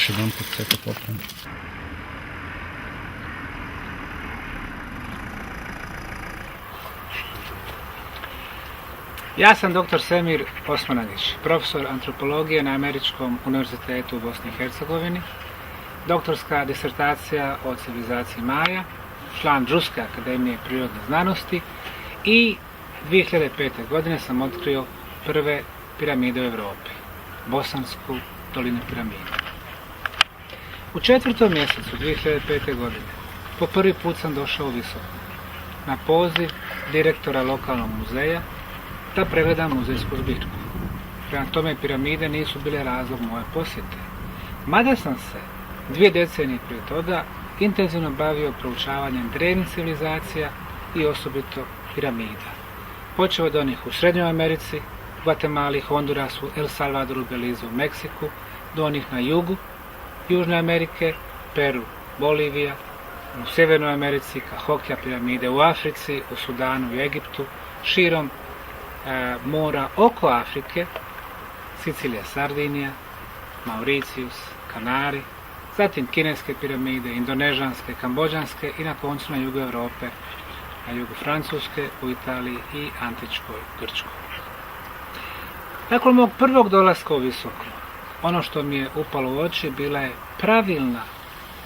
još jedan put sve to popravimo. Ja sam dr. Semir Osmanagić, profesor antropologije na Američkom univerzitetu u Bosni i Hercegovini, doktorska disertacija o civilizaciji Maja, član Ruske akademije prirodne znanosti i 2005. godine sam otkrio prve piramide u Europi, Bosansku dolinu piramida. U 4. mjesecu 2005. godine po prvi put sam došao u Visoko na poziv direktora lokalnog muzeja da pregledam muzejsku zbirku. Prema tome piramide nisu bile razlog moje posjete. Mada sam se 2 decenije prije toga intenzivno bavio proučavanjem drevnih civilizacija i osobito piramida. Počeo od onih u Srednjoj Americi, Gvatemali, Hondurasu, El Salvadoru, Belizu, Meksiku, do onih na jugu Južne Amerike, Peru, Bolivija, u Sjevernoj Americi, Kahokija piramide, u Africi, u Sudanu i Egiptu, širom mora oko Afrike, Sicilija, Sardinija, Mauricijus, Kanari, zatim kineske piramide, indonežanske, kambođanske i na koncu na jugu Europe, na jugu Francuske, u Italiji i antičkoj Grčkoj. Nakon mog prvog dolaska u Visoko, ono što mi je upalo u oči bila je pravilna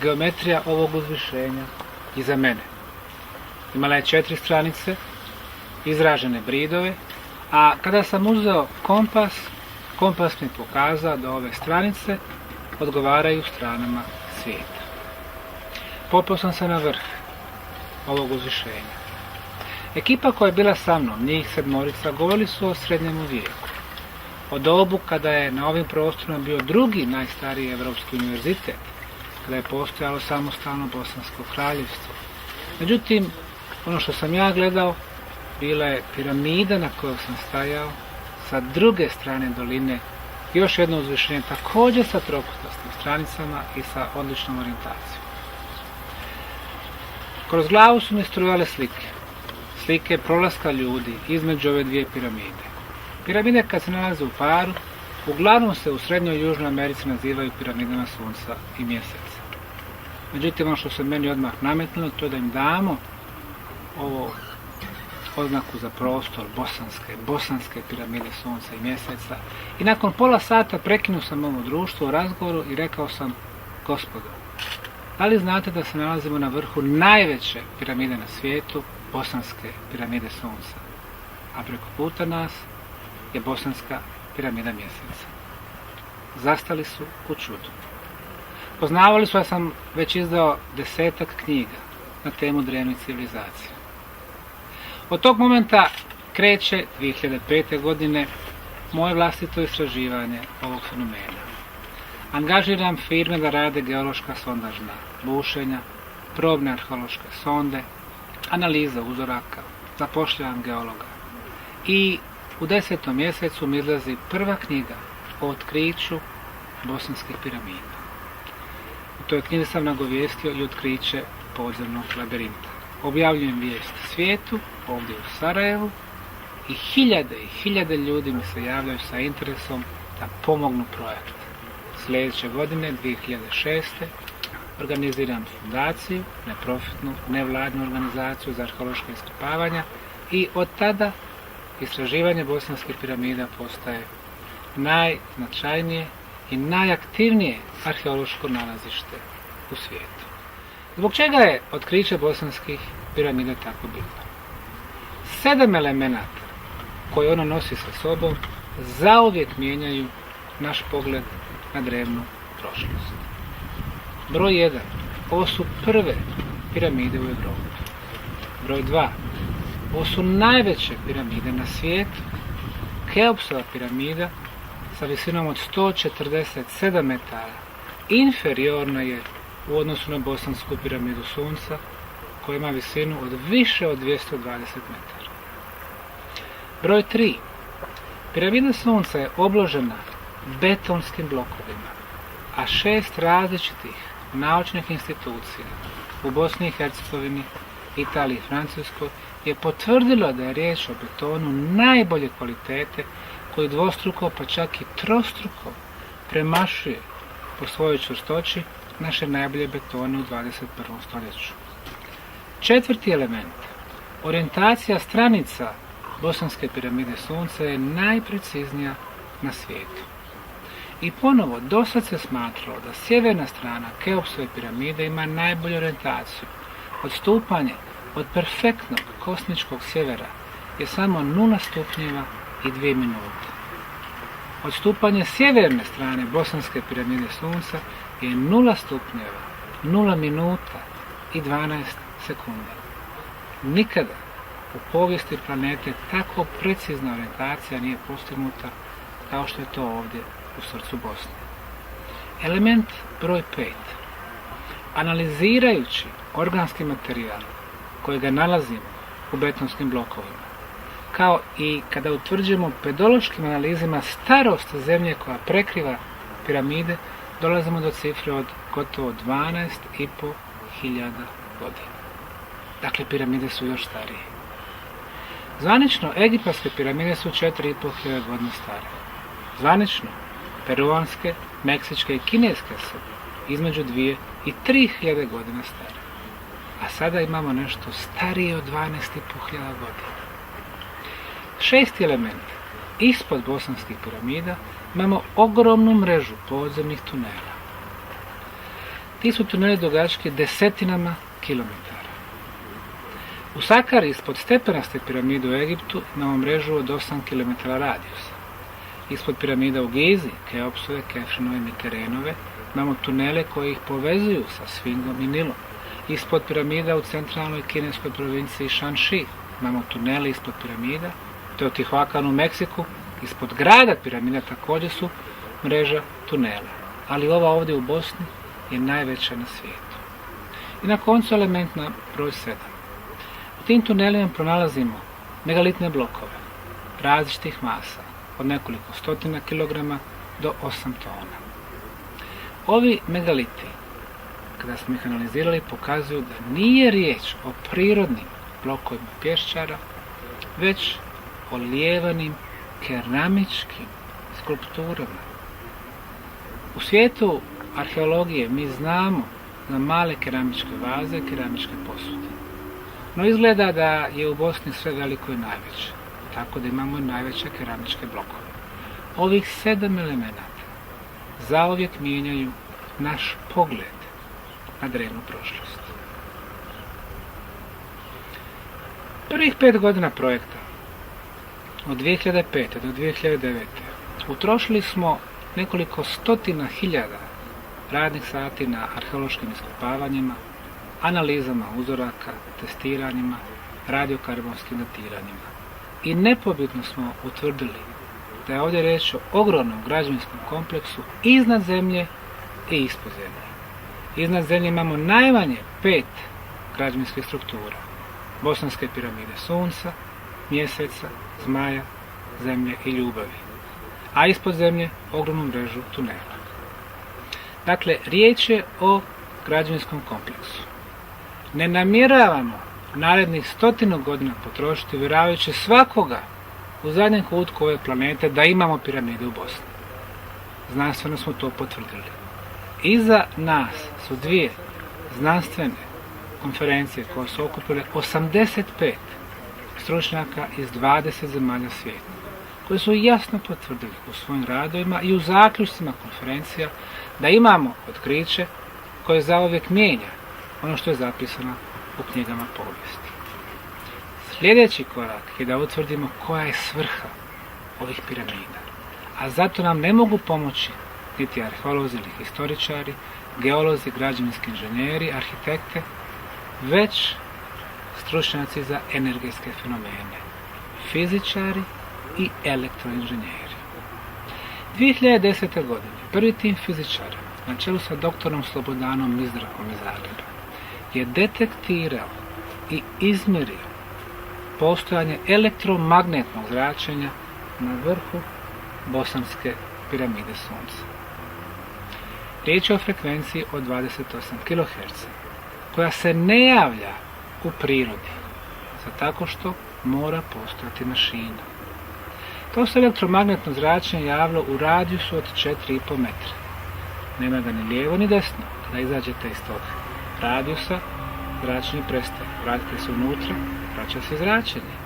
geometrija ovog uzvišenja iza mene. Imala je 4 stranice, izražene bridove, a kada sam uzeo kompas mi pokazao da ove stranice odgovaraju stranama svijeta. Popeo sam se na vrh ovog uzvišenja. Ekipa koja je bila sa mnom, njih 7, govorili su o srednjemu vijeku, o dobu kada je na ovim prostorima bio drugi najstariji evropski univerzitet, kada je postojalo samostalno Bosansko kraljevstvo. Međutim, ono što sam ja gledao bila je piramida na kojoj sam stajao, sa druge strane doline još jedno uzvišenje, također sa trokutastim stranicama i sa odličnom orijentacijom. Kroz glavu su mi strujale slike prolaska ljudi između ove 2 piramide. Piramide kad se nalaze u paru, uglavnom se u Srednjoj i Južnoj Americi nazivaju piramidama Sunca i Mjeseca. Međutim, ono što se meni odmah nametnulo, to je da im damo ovo oznaku za prostor bosanske piramide Sunca i Mjeseca. I nakon pola sata prekinuo sam ovo društvo u razgovoru i rekao sam: gospodo, da li znate da se nalazimo na vrhu najveće piramide na svijetu, Bosanske piramide Sunca, a preko puta nas je Bosanska piramida Mjeseca? Zastali su u čudu. Poznavali su da sam već izdao 10-ak knjiga na temu drevnih civilizacija. Od tog momenta kreće 2005. godine moje vlastito istraživanje ovog fenomena. Angažiram firme da rade geološka sondažna bušenja, probne arheološke sonde, analiza uzoraka, zapošljavam geologa. I u 10. mjesecu mi izlazi prva knjiga o otkriću bosanskih piramida. U toj knjizi sam nagovijestio i otkriće podzemnog labirinta. Objavljujem vijest svijetu, ovdje u Sarajevu, i hiljade ljudi mi se javljaju sa interesom da pomognu projekt. Sljedeće godine, 2006. organiziram fundaciju, neprofitnu, nevladnu organizaciju za arheološka iskopavanja i od tada istraživanje bosanskih piramida postaje najznačajnije i najaktivnije arheološko nalazište u svijetu. Zbog čega je otkriće bosanskih piramida tako bitno? 7 elemenata koje ono nosi sa sobom zauvijek mijenjaju naš pogled na drevnu prošlost. Broj 1. Ovo su prve piramide u Europi. Broj 2. Ovo su najveće piramide na svijetu. Keopsova piramida sa visinom od 147 metara inferiorna je u odnosu na Bosansku piramidu Sunca, koja ima visinu od više od 220 metara. Broj 3. Piramida Sunca je obložena betonskim blokovima, a 6 različitih naučnih institucija u Bosni i Hercegovini, Italiji i Francuskoj je potvrdilo da je riječ o betonu najbolje kvalitete koji dvostruko pa čak i trostruko premašuje po svojoj čvrstoći naše najbolje betone u 21. stoljeću. Četvrti element, orijentacija stranica Bosanske piramide Sunca je najpreciznija na svijetu. I ponovo, dosad se smatralo da sjeverna strana Keopsove piramide ima najbolju orijentaciju. Odstupanje od perfektnog kosmičkog sjevera je samo 0 stupnjeva i 2 minute. Odstupanje sjeverne strane Bosanske piramide Sunca je 0 stupnjeva, 0 minuta i 12 sekundi. Nikada u povijesti planete tako precizna orijentacija nije postignuta kao što je to ovdje u srcu Bosne. Element broj 5. Analizirajući organski materijal kojega nalazimo u betonskim blokovima, kao i kada utvrđujemo pedološkim analizama starost zemlje koja prekriva piramide, dolazimo do cifre od gotovo 12.500 godina. Dakle, piramide su još starije. Zvanično, egipatske piramide su 4.500 godina stare. Zvanično, peruanske, meksičke i kineske su između 2 i 3.000 godina stare. A sada imamo nešto starije od 12.500 godina. Šesti element. Ispod bosanskih piramida imamo ogromnu mrežu podzemnih tunela. Ti su tuneli dugački desetinama kilometara. U Sakari ispod stepenaste piramide u Egiptu imamo mrežu od 8 km radijusa. Ispod piramida u Gizi, Keopsove, Kefrenove i Mikerenove, imamo tunele koji ih povezuju sa Sfingom i Nilom. Ispod piramida u centralnoj kineskoj provinciji Shanxi imamo tunele ispod piramida. Teotihuacan u Meksiku, ispod grada piramida također su mreža tunela. Ali ova ovdje u Bosni je najveća na svijetu. I na koncu element na broj 7. U tim tunelima pronalazimo megalitne blokove različitih masa, od nekoliko stotina kilograma do 8 tona. Ovi megaliti, kada smo ih analizirali, pokazuju da nije riječ o prirodnim blokovima pješčara, već o lijevanim keramičkim skulpturama. U svijetu arheologije mi znamo za male keramičke vaze, keramičke posude. No izgleda da je u Bosni sve veliko i najveće, tako da imamo i najveće keramičke blokove. Ovih 7 elemenata zauvijek mijenjaju naš pogled na drevnu prošlost. Prvih 5 godina projekta, od 2005. do 2009. utrošili smo nekoliko stotina hiljada radnih sati na arheološkim iskopavanjima, analizama uzoraka, testiranjima, radiokarbonskim datiranjima. I nepobitno smo utvrdili da je ovdje riječ o ogromnom građevinskom kompleksu iznad zemlje i ispod zemlje. Iznad zemlje imamo najmanje 5 građevinskih struktura. Bosanske piramide Sunca, Mjeseca, Zmaja, Zemlje i Ljubavi. A ispod zemlje ogromnu mrežu tunela. Dakle, riječ je o građevinskom kompleksu. Ne namjeravamo narednih 100 godina potrošiti uvjeravajući svakoga u zadnjem kutku ove planete da imamo piramide u Bosni. Znanstveno smo to potvrdili. Iza nas su 2 znanstvene konferencije koje su okupile 85 stručnjaka iz 20 zemalja svijeta, koji su jasno potvrdili u svojim radovima i u zaključcima konferencija da imamo otkriće koje zauvijek mijenja ono što je zapisano u knjigama povijesti. Sljedeći korak je da utvrdimo koja je svrha ovih piramida, a zato nam ne mogu pomoći niti arheolozi ili historičari, geolozi, građevinski inženjeri, arhitekte, već stručnjaci za energetske fenomene, fizičari i elektroinženjeri. 2010. godine prvi tim fizičara, na čelu sa doktorom Slobodanom Mizrakom iz Zagreba, je detektirao i izmjerio postojanje elektromagnetnog zračenja na vrhu Bosanske piramide Sunca. Riječ je o frekvenciji od 28 kHz, koja se ne javlja u prirodi, tako što mora postojati mašina. To se elektromagnetno zračenje javilo u radijusu od 4,5 metra. nema ga ni lijevo ni desno. Kada izađete iz tog radijusa, zračenje prestaje. Vratite se unutra, vraća se zračenje.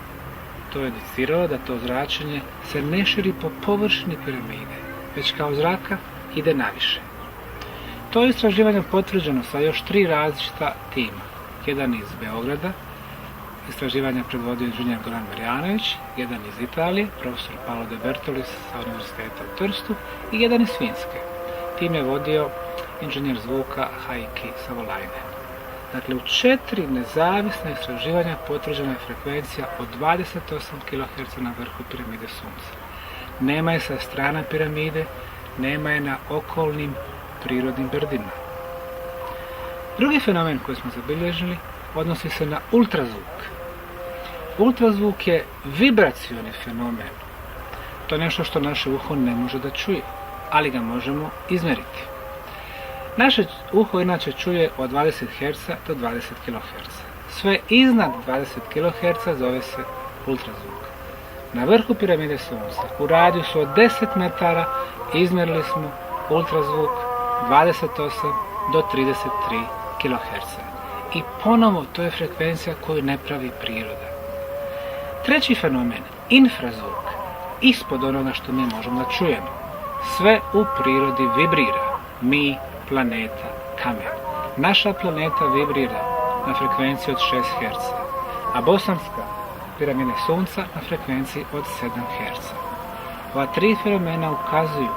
To je indiciralo da to zračenje se ne širi po površini piramide, već kao zraka ide naviše. To je istraživanje potvrđeno sa još 3 različita tima. Jedan iz Beograda, istraživanja predvodio inženjer Goran Marjanović, jedan iz Italije, profesor Paolo De Bertolis sa Univerziteta u Trstu i jedan iz Finske. Tim je vodio inženjer zvuka Heikki Savolainen. Dakle, u 4 nezavisna istraživanja potvrđena je frekvencija od 28 kHz na vrhu piramide Sunca. Nema je sa strana piramide, nema je na okolnim prirodnim brdima. Drugi fenomen koji smo zabilježili odnosi se na ultrazvuk. Ultrazvuk je vibracioni fenomen. To je nešto što naše uho ne može da čuje, ali ga možemo izmjeriti. Naše uho inače čuje od 20 Hz do 20 kHz. Sve iznad 20 kHz zove se ultrazvuk. Na vrhu piramide Sunca, u radijusu od 10 metara, izmjerili smo ultrazvuk 28 do 33 kHz. I ponovo to je frekvencija koju ne pravi priroda. Treći fenomen, infrazvuk, ispod onoga što mi možemo da čujemo. Sve u prirodi vibrira. Mi, planeta, kamen. Naša planeta vibrira na frekvenciji od 6 Hz, a bosanska piramida Sunca na frekvenciji od 7 Hz. Ova 3 fenomena ukazuju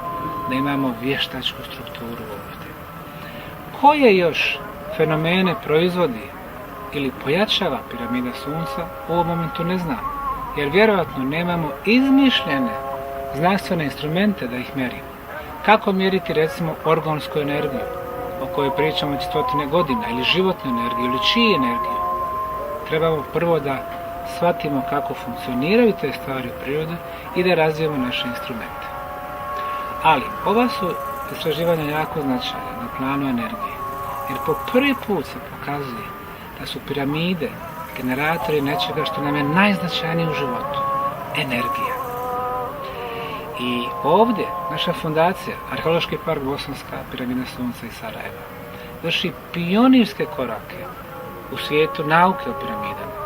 da imamo vještačku strukturu ovdje. Koje još fenomene proizvodi ili pojačava piramida Sunca, u ovom momentu ne znamo, jer vjerojatno nemamo izmišljene znanstvene instrumente da ih mjerimo. Kako mjeriti recimo orgonsku energiju, o kojoj pričamo već 100 godina, ili životnu energiju, ili čiju energiju? Trebamo prvo da shvatimo kako funkcioniraju te stvari u prirodi i da razvijemo naše instrumente. Ali ova su istraživanja jako značajna na planu energije, jer po prvi put se pokazuje da su piramide generatori nečega što nam je najznačajnije u životu, energija. I ovdje naša fondacija, Arheološki park Bosanska piramida Sunca iz Sarajeva, vrši pionirske korake u svijetu nauke o piramidama.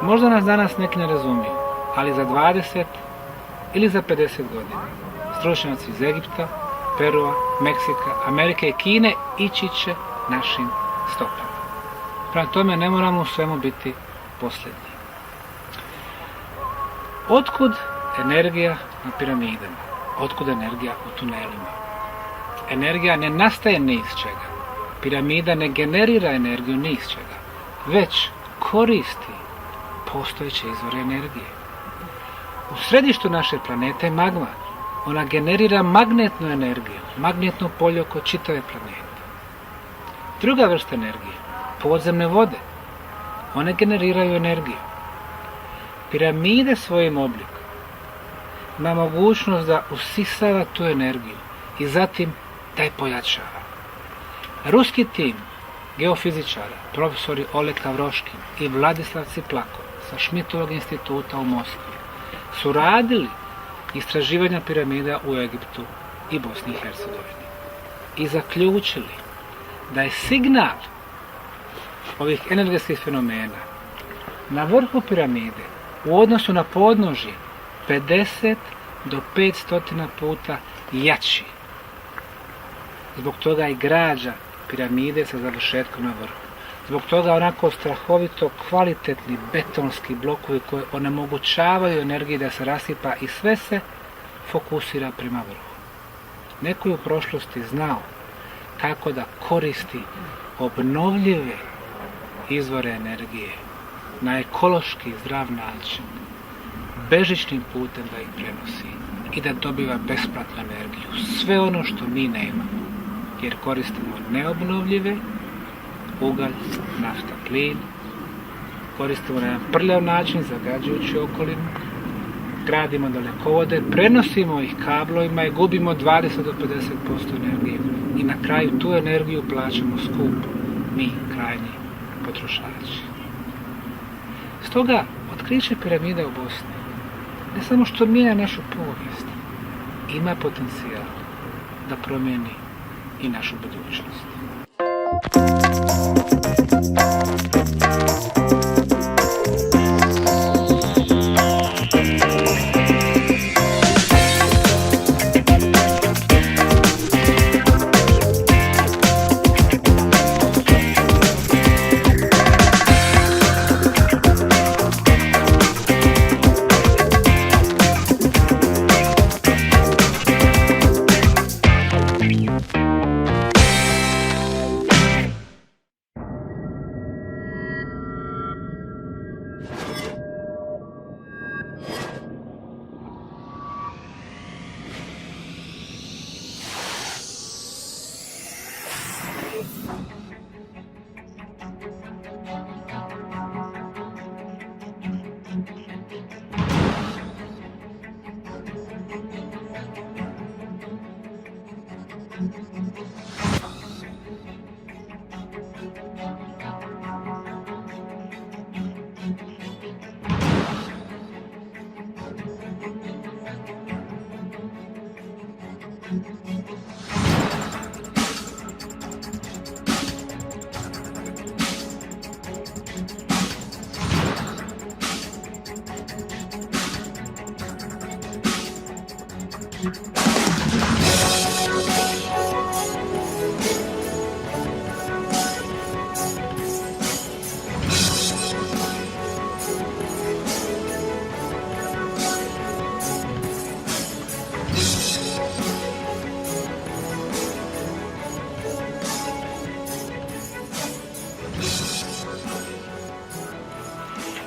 Možda nas danas neki ne razumiju, ali za 20 ili za 50 godina stručnjaci iz Egipta, Perua, Meksika, Amerike i Kine ići će našim stopama. Prema tome ne moramo u svemu biti posljednji. Otkud energija na piramidama? Otkud energija u tunelima? Energija ne nastaje ni iz čega. Piramida ne generira energiju ni iz čega, već koristi postojeće izvore energije. U središtu naše planete je magma. Ona generira magnetnu energiju, magnetno polje oko čitave planete. Druga vrsta energije, podzemne vode. One generiraju energiju. Piramide svojim oblikom ima mogućnost da usisava tu energiju i zatim da je pojačava. Ruski tim geofizičara, profesori Oleg Kavroškin i Vladislav Ciplakov sa Šmitovog instituta u Moskvi su radili istraživanja piramida u Egiptu i Bosni i Hercegovini i zaključili da je signal ovih energetskih fenomena na vrhu piramide u odnosu na podnožje 50 do 500 puta jači. Zbog toga i građa piramide sa završetkom na vrhu. Zbog toga onako strahovito kvalitetni betonski blokovi koji onemogućavaju energiji da se rasipa i sve se fokusira prema vrhu. Neko je u prošlosti znao kako da koristi obnovljive izvore energije na ekološki zdrav način, bežičnim putem da ih prenosi i da dobiva besplatnu energiju. Sve ono što mi nemamo, jer koristimo neobnovljive, ugalj, nafta, plin, koristimo na jedan prljav način, zagađujući okolinu, gradimo dalekovode, prenosimo ih kablovima i gubimo 20 do 50% energije. I na kraju tu energiju plaćamo skupo, mi, krajnji potrošači. Stoga, otkriće piramida u Bosni, ne samo što mijenja našu povijest, ima potencijal da promijeni i našu budućnost.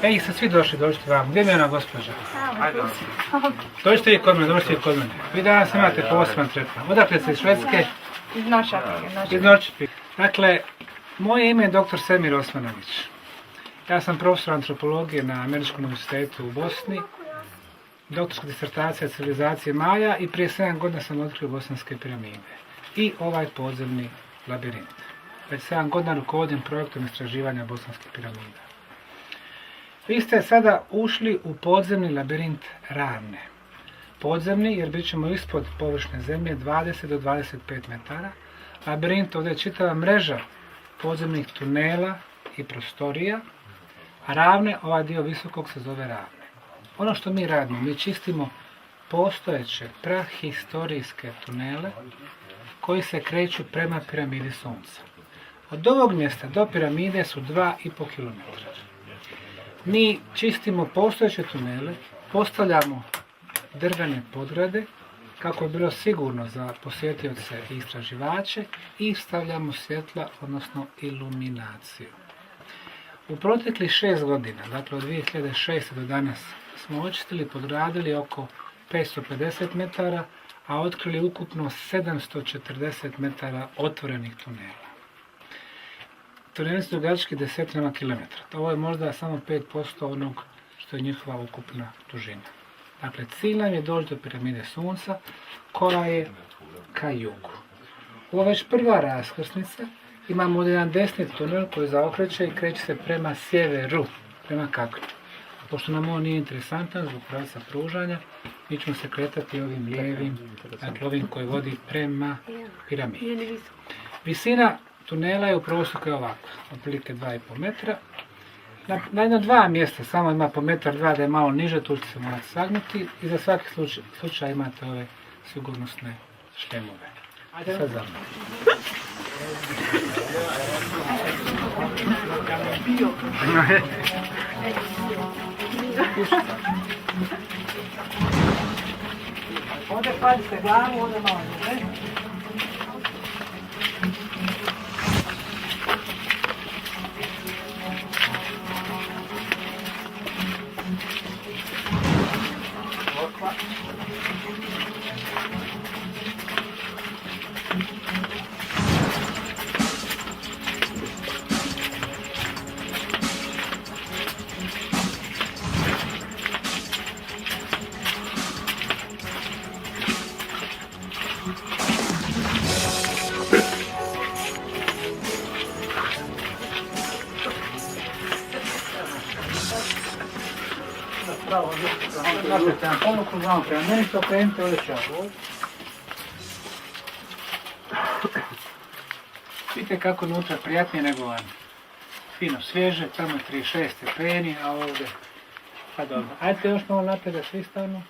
Ej, ste svi došli vam. Gdje mi je ona gospođa? Dođite vi kod mene, Vi danas imate poseban tretman. Odakle ste iz Švedske? Iz Norrköping. Dakle, moje ime je dr. Semir Osmanović. Ja sam profesor antropologije na Američkom univerzitetu u Bosni. Doktorska disertacija civilizacije Maja i prije 7 godina sam otkrio bosanske piramide. I ovaj podzemni labirint. Već 7 godina rukovodim projektom istraživanja bosanskih piramida. Vi ste sada ušli u podzemni labirint Ravne. Podzemni jer bit ćemo ispod površne zemlje 20 do 25 metara. Labirint ovdje je čitava mreža podzemnih tunela i prostorija, a Ravne, ovaj dio visokog se zove Ravne. Ono što mi radimo, mi čistimo postojeće prahistorijske tunele koji se kreću prema piramidi Sunca. Od ovog mjesta do piramide su 2,5 km. Mi čistimo postojeće tunele, postavljamo drvene podgrade kako je bilo sigurno za posjetioce i istraživače i stavljamo svjetla, odnosno iluminaciju. U proteklih 6 godina, dakle od 2006. do danas, smo očistili i podgradili oko 550 metara, a otkrili ukupno 740 metara otvorenih tunela. Tuneli su dugački desetinama kilometra. Ovo je možda samo 5% onog što je njihova ukupna dužina. Dakle, cilj nam je doći do piramide Sunca, koja je ka jugu. Ovo je već prva raskrsnica. Imamo ovdje jedan desni tunel koji zaokreće i kreće se prema sjeveru, prema Kaknju. Pošto nam on nije interesantan zbog pravca pružanja, mi ćemo se kretati ovim lijevim, dakle ovim koji vodi prema piramidi. Visina tunela je u prosjeku ovako, otprilike 2,5 metra. Na jedno 2 mjesta, samo ima po metar 2 da je malo niže, tu ćete se morati sagnuti i za svaki slučaj imate ove sigurnosne šlemove. Ajde sad za mnom. Ovdje padite glavu, ovdje malo ne? Bravo, napravite nam ponuku, znamo prema meni, to krenite ovdje čak. Vidite kako unutra prijatnije nego van. Fino svježe, tamo je 36 stepeni, a ovdje pa dobro. Ajde još malo naprijed da svi stavimo.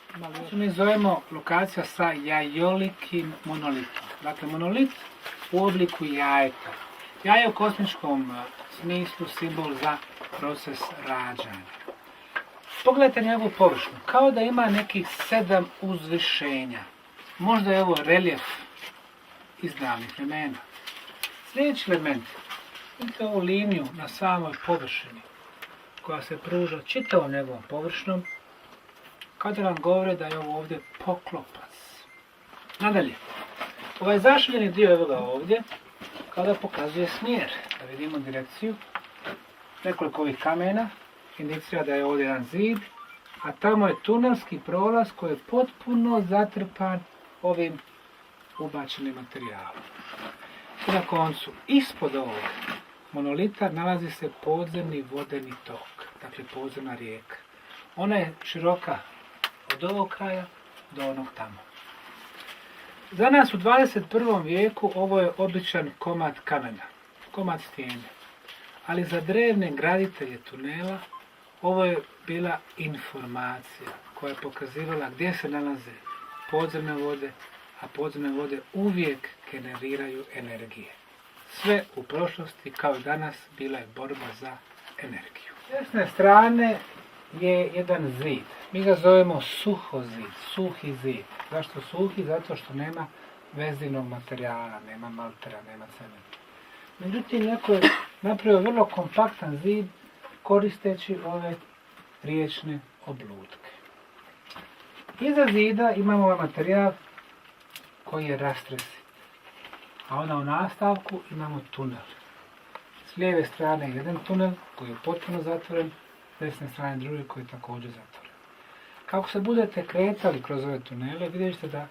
Mi zovemo lokacija sa jajolikim monolitom. Dakle, monolit u obliku jajeta. Jaje u kosmičkom smislu simbol za proces rađanja. Pogledajte njegovu površinu, kao da ima nekih 7 uzvišenja. Možda je ovo reljef iz davnih vremena. Sljedeći element, vidite ovu liniju na samoj površini, koja se pruža čitavom njegovom površinom, kada nam govore da je ovo ovdje poklopac. Nadalje, ovaj zašiljeni dio evo ga ovdje, kada pokazuje smjer, da vidimo direkciju, nekoliko ovih kamena, indicira da je ovdje jedan zid, a tamo je tunelski prolaz koji je potpuno zatrpan ovim ubačenim materijalom. I na koncu, ispod ovog monolita nalazi se podzemni vodeni tok, dakle podzemna rijeka. Ona je široka od ovog kraja do onog tamo. Za nas u 21. vijeku ovo je običan komad kamena, komad stijene. Ali za drevne graditelje tunela ovo je bila informacija koja je pokazivala gdje se nalaze podzemne vode, a podzemne vode uvijek generiraju energije. Sve u prošlosti kao i danas bila je borba za energiju. S desne strane je jedan zid. Mi ga zovemo suhozid, suhi zid. Zašto suhi? Zato što nema vezivnog materijala, nema maltera, nema cementa. Međutim, neko je napravio vrlo kompaktan zid koristeći ove riječne oblutke. Iza zida imamo ovaj materijal koji je rastresit. A onda u nastavku imamo tunel. S lijeve strane jedan tunel koji je potpuno zatvoren, s desne strane drugi koji je također zatvoren. Kako se budete kretali kroz ove tunele, vidjet ćete da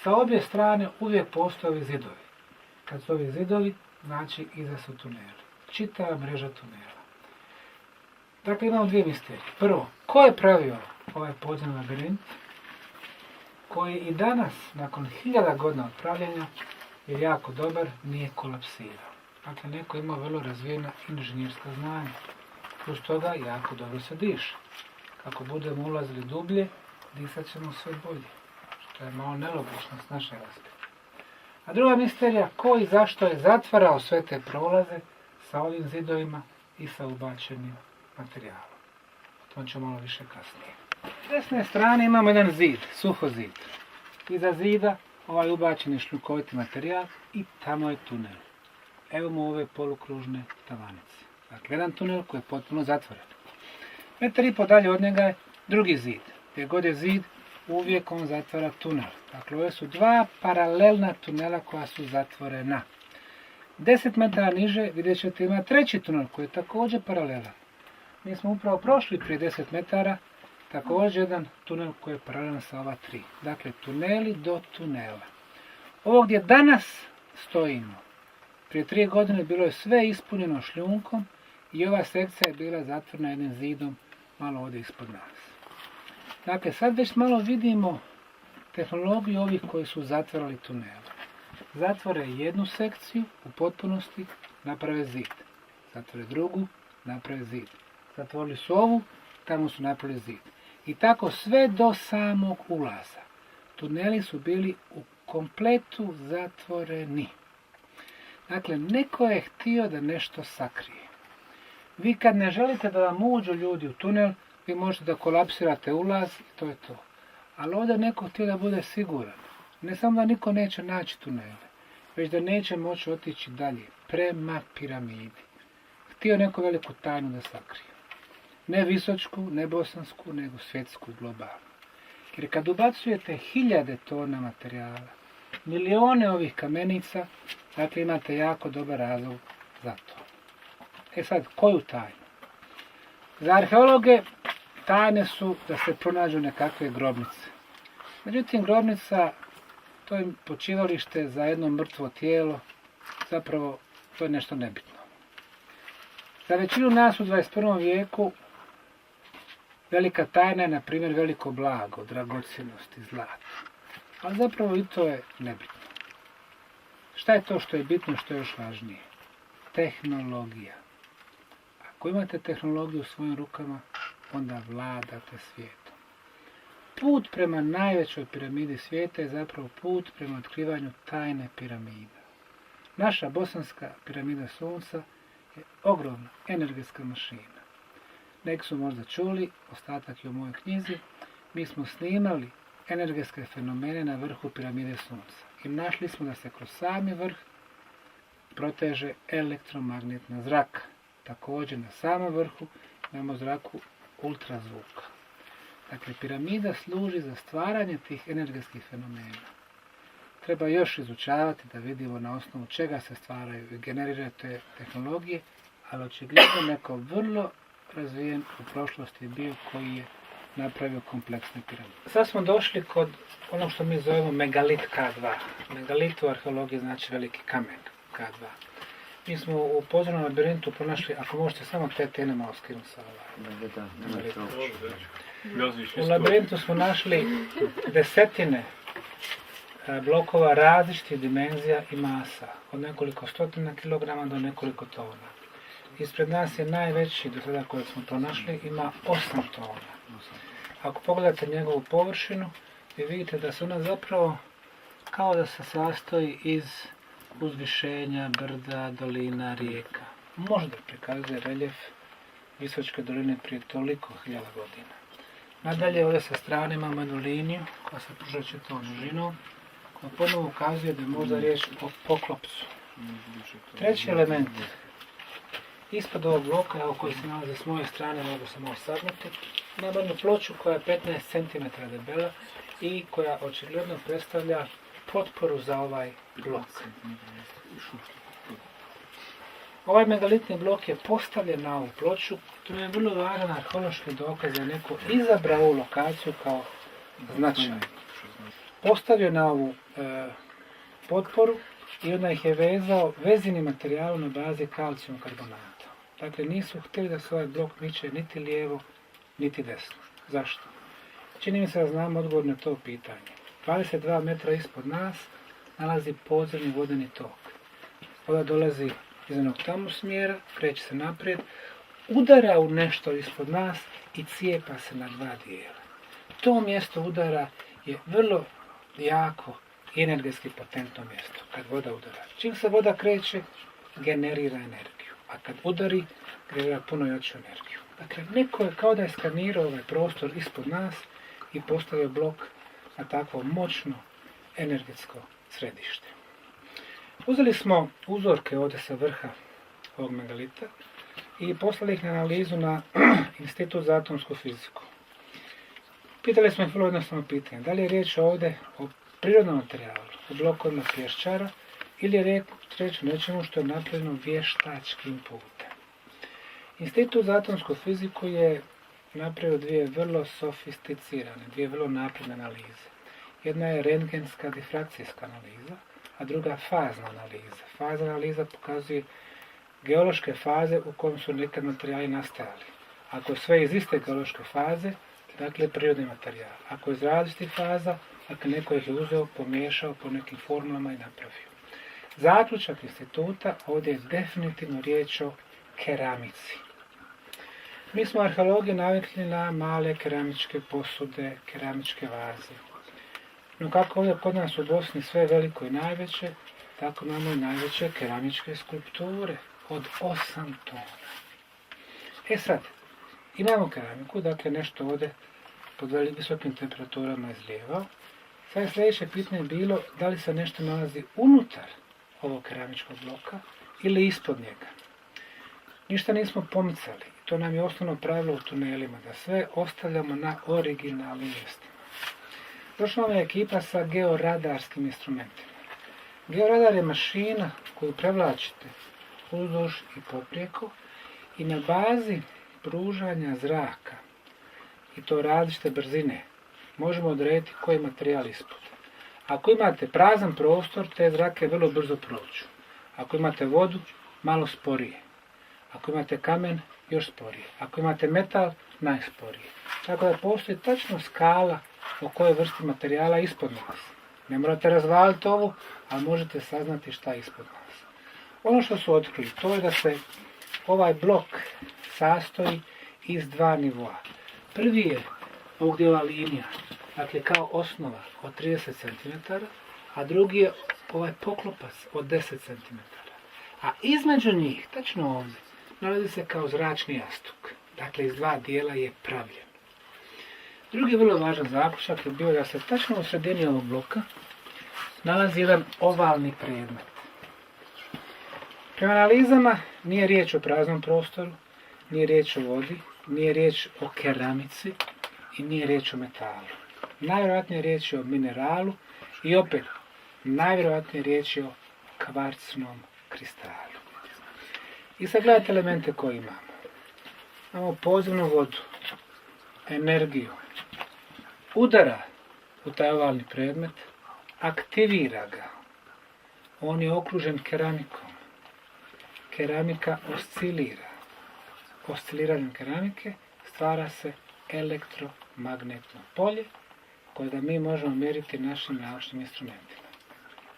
sa obje strane uvijek postoje ovi zidovi. Kad su ovi zidovi, znači iza su tuneli. Čitava mreža tunela. Dakle, imamo dvije misterije. Prvo, ko je pravio ovaj podzemni labirint, koji i danas, nakon 1000 godina otpravljanja, je jako dobar, nije kolapsirao. Dakle, neko ima vrlo razvijena inženjerska znanja. Plus toga jako dobro se diše. Kako budemo ulazili dublje, disat ćemo sve bolje. Što je malo nelogično s naše aspekta. A druga misterija, ko i zašto je zatvarao sve te prolaze sa ovim zidovima i sa ubačenim materijalom. O tom ćemo malo više kasnije. S desne strane imamo jedan zid, suhozid. Iza zida ovaj ubačeni šljukoviti materijal i tamo je tunel. Evo mu ove polukružne tavanice. Dakle, jedan tunel koji je potpuno zatvoren. 1,5 m dalje od njega je drugi zid. Gdje god je zid, uvijek on zatvara tunel. Dakle, ove su dva paralelna tunela koja su zatvorena. 10 metara niže vidjet ćete ima treći tunel koji je također paralelan. Mi smo upravo prošli prije 10 metara također jedan tunel koji je paralelan sa ova 3. Dakle, tuneli do tunela. Ovo gdje danas stojimo, prije 3 godine bilo je sve ispunjeno šljunkom i ova sekcija je bila zatvorena jednim zidom malo ovdje ispod nas. Dakle, sad već malo vidimo tehnologiju ovih koji su zatvorili tunele. Zatvore jednu sekciju u potpunosti, naprave zid. Zatvore drugu, naprave zid. Zatvorili su ovu, tamo su napravili zid. I tako sve do samog ulaza. Tuneli su bili u kompletu zatvoreni. Dakle, neko je htio da nešto sakrije. Vi kad ne želite da vam uđu ljudi u tunel, vi možete da kolapsirate ulaz i to je to. Ali ovdje neko htio da bude siguran. Ne samo da niko neće naći tunele, već da neće moći otići dalje, prema piramidi. Htio neko veliku tajnu da sakrije. Ne visočku, ne bosansku, nego svjetsku, globalnu. Jer kad ubacujete 1000 tona materijala, milijone ovih kamenica, dakle imate jako dobar razlog za to. E sad, koju tajnu? Za arheologe tajne su da se pronađu nekakve grobnice. Međutim, grobnica, to je počivalište za jedno mrtvo tijelo, zapravo to je nešto nebitno. Za većinu nas u 21. vijeku velika tajna je, na primjer, veliko blago, dragocjenosti, zlata. Ali zapravo i to je nebitno. Šta je to što je bitno, što je još važnije? tehnologija. Ako imate tehnologiju u svojim rukama, onda vladate svijetom. Put prema najvećoj piramidi svijeta je zapravo put prema otkrivanju tajne piramide. Naša bosanska piramida Sunca je ogromna energetska mašina. Neki su možda čuli, ostatak je u mojoj knjizi, mi smo snimali energetske fenomene na vrhu piramide Sunca i našli smo da se kroz sami vrh proteže elektromagnetna zraka. Također na samom vrhu imamo zraku ultrazvuka. Dakle, piramida služi za stvaranje tih energetskih fenomena. Treba još izučavati da vidimo na osnovu čega se stvaraju i generiraju te tehnologije, ali očigledno neko vrlo razvijen u prošlosti bio koji je napravio kompleksne piramide. Sad smo došli kod onog što mi zovemo megalit K2. Megalit u arheologiji znači veliki kamen K2. Mi smo u podzemnom labirintu pronašli, ako možete samo te tene malo skinuti sa U labirintu smo našli desetine blokova različitih dimenzija i masa, od nekoliko stotina kilograma do nekoliko tona. Ispred nas je najveći do sada kojeg smo pronašli, ima 8 tona. Ako pogledate njegovu površinu, vi vidite da se ona zapravo kao da se sastoji iz uzvišenja, brda, dolina, rijeka. Možda prikazuje reljef Visočke doline prije toliko hiljada godina. Nadalje, ovdje sa strane imamo jednu liniju koja se pruža čitavom dužinom, koja ponovo ukazuje da je možda riječ o poklopcu. Treći element, ispod ovog bloka, evo koji se nalazi s moje strane, mogu se malo sagnuti, imamo jednu ploču koja je 15 cm debela i koja očigledno predstavlja potporu za ovaj blok. Ovaj megalitni blok je postavljen na ovu ploču, to je vrlo važan arheološki dokaz da je neko izabrao ovu lokaciju kao značajnu. Postavio na ovu potporu i onda ih je vezao vezinim materijalom na bazi kalcijum karbonata. Dakle, nisu htjeli da se ovaj blok miče niti lijevo, niti desno. Zašto? Čini mi se da znam odgovor na to pitanje. 22 metra ispod nas nalazi podzemni vodeni tok. Voda dolazi iz jednog tamo smjera, kreće se naprijed, udara u nešto ispod nas i cijepa se na dva dijela. To mjesto udara je vrlo jako i energetski potentno mjesto kad voda udara. Čim se voda kreće, generira energiju, a kad udari, generira puno jaču energiju. Dakle, neko je kao da je skanirao ovaj prostor ispod nas i postavio blok na takvo moćno energetsko središte. Uzeli smo uzorke ovdje sa vrha ovog megalita i poslali ih na analizu na Institut za atomsku fiziku. Pitali smo ih vrlo jednostavno pitanje, da li je riječ ovdje o prirodnom materijalu, o blokovima pješčara, ili je riječ o nečemu što je napravljeno vještačkim putem. Institut za atomsku fiziku je napravio dvije vrlo sofisticirane, dvije vrlo napredne analize. Jedna je rentgenska difrakcijska analiza, a druga fazna analiza. Fazna analiza pokazuje geološke faze u kojim su nekad materijali nastajali. Ako je sve iz iste geološke faze, dakle prirodni materijal. Ako je iz različitih faza, dakle neko ih je uzeo, pomiješao po nekim formulama i napravio. Zaključak instituta, ovdje je definitivno riječ o keramici. Mi smo arheologije navikli na male keramičke posude, keramičke vaze. No kako ovdje kod nas u Bosni sve veliko i najveće, tako imamo i najveće keramičke skulpture od 8 tona. E sad, imamo keramiku, dakle nešto ovdje pod visokim temperaturama izlijevao. Sad je sljedeće pitanje bilo da li se nešto nalazi unutar ovog keramičkog bloka ili ispod njega. Ništa nismo pomicali. To nam je osnovno pravilo u tunelima, da sve ostavljamo na originalnim mjestima. Došla nam je ekipa sa georadarskim instrumentima. Georadar je mašina koju prevlačite uzduž i poprijeko i na bazi pružanja zraka, i to različite brzine, možemo odrediti koji je materijal ispod. Ako imate prazan prostor, te zrake vrlo brzo prođu. Ako imate vodu, malo sporije. Ako imate kamen, još sporije. Ako imate metal, najsporije. Tako da postoji tačno skala o kojoj vrsti materijala ispod nas. Ne morate razvaliti ovo, ali možete saznati šta je ispod nas. Ono što su otkrili, to je da se ovaj blok sastoji iz dva nivoa. Prvi je ovdje ova linija, dakle kao osnova od 30 cm, a drugi je ovaj poklopac od 10 cm. A između njih, tačno ovdje, nalazi se kao zračni jastuk. Dakle, iz dva dijela je pravljen. Drugi vrlo važan zaključak je bio da se tačno u sredini ovog bloka nalazi jedan ovalni predmet. Prema analizama nije riječ o praznom prostoru, nije riječ o vodi, nije riječ o keramici i nije riječ o metalu. Najvjerojatnije riječ je o mineralu i opet najvjerojatnije riječ je o kvarcnom kristalu. I sad gledajte elemente koje imamo. Imamo podzemnu vodu, energiju, udara u taj ovalni predmet, aktivira ga. On je okružen keramikom. Keramika oscilira. Osciliranjem keramike stvara se elektromagnetno polje koje mi možemo mjeriti našim naučnim instrumentima.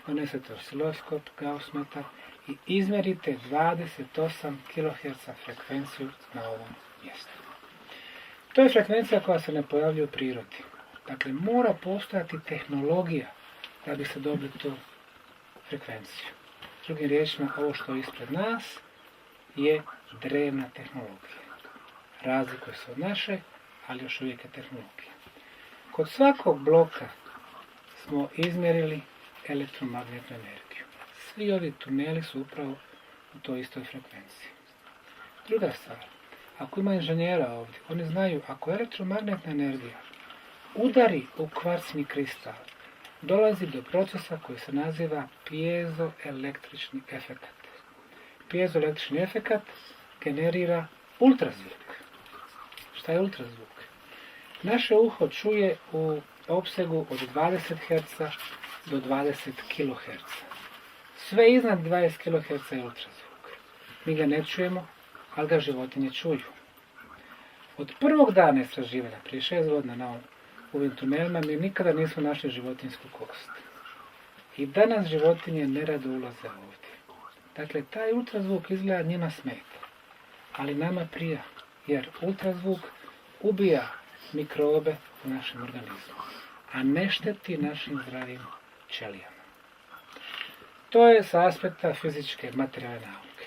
Donesete osciloskop, gaussmetar i izmjerite 28 kHz frekvenciju na ovom mjestu. To je frekvencija koja se ne pojavljuje u prirodi. Dakle, mora postojati tehnologija da bi se dobili tu frekvenciju. Drugim riječima, ovo što je ispred nas je drevna tehnologija. Razlikuje se od naše, ali još uvijek je tehnologija. Kod svakog bloka smo izmjerili elektromagnetnu energiju. Svi ovi tuneli su upravo u toj istoj frekvenciji. Druga stvar, ako ima inženjera ovdje, oni znaju ako elektromagnetna energija udari u kvarcni kristal, dolazi do procesa koji se naziva pjezoelektrični efekat. Pjezoelektrični efekat generira ultrazvuk. Šta je ultrazvuk? Naše uho čuje u opsegu od 20 Hz do 20 kHz. Sve iznad 20 kHz je ultrazvuk. Mi ga ne čujemo, ali ga životinje čuju. Od prvog dana istraživanja, prije 6 godina u ovim tunelima, mi nikada nismo našli životinjsku kost. I danas životinje nerado ulaze ovdje. Dakle, taj ultrazvuk izgleda njima smeta, ali nama prija, jer ultrazvuk ubija mikrobe u našem organizmu, a ne šteti našim zdravim ćelijama. To je sa aspekta fizičke, materijalne nauke.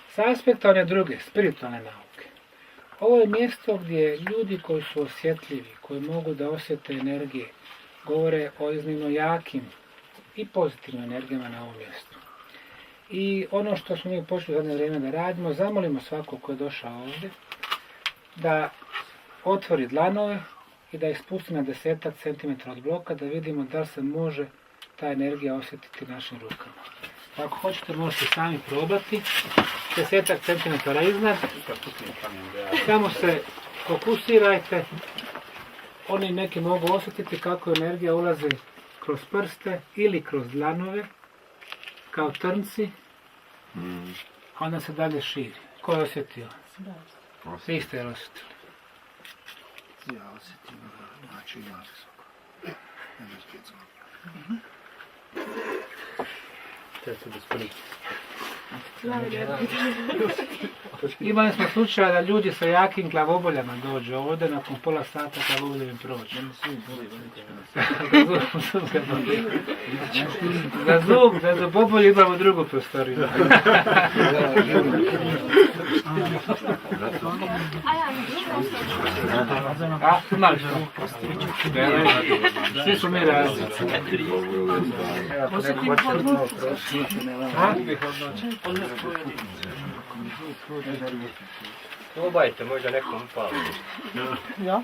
Sa aspekta one druge, spiritualne nauke. Ovo je mjesto gdje ljudi koji su osjetljivi, koji mogu da osjete energije, govore o iznimno jakim i pozitivnim energijama na ovom mjestu. I ono što smo mi počeli zadnje vrijeme da radimo, zamolimo svakog ko je došao ovdje da otvori dlanove i da ih spusti na 10 cm od bloka da vidimo da li se može ta energija osjetiti našim rukama. Ako hoćete možete sami probati, 10 cm iznad, samo se fokusirajte, oni neki mogu osjetiti kako energija ulazi kroz prste ili kroz dlanove, kao trnci, a onda se dalje širi. Ko je osjetio? Svi ste je osjetili. Ja osjetim, znači ja visoko. Imali smo slučaja da ljudi sa jakim glavoboljama dođu ovdje, nakon pola sata glavobolje im prođe. Za zubobolje imamo drugu prostoriju. A, imali smo. Svi su mi razlici. Probajte, možda nekom upali. Ja?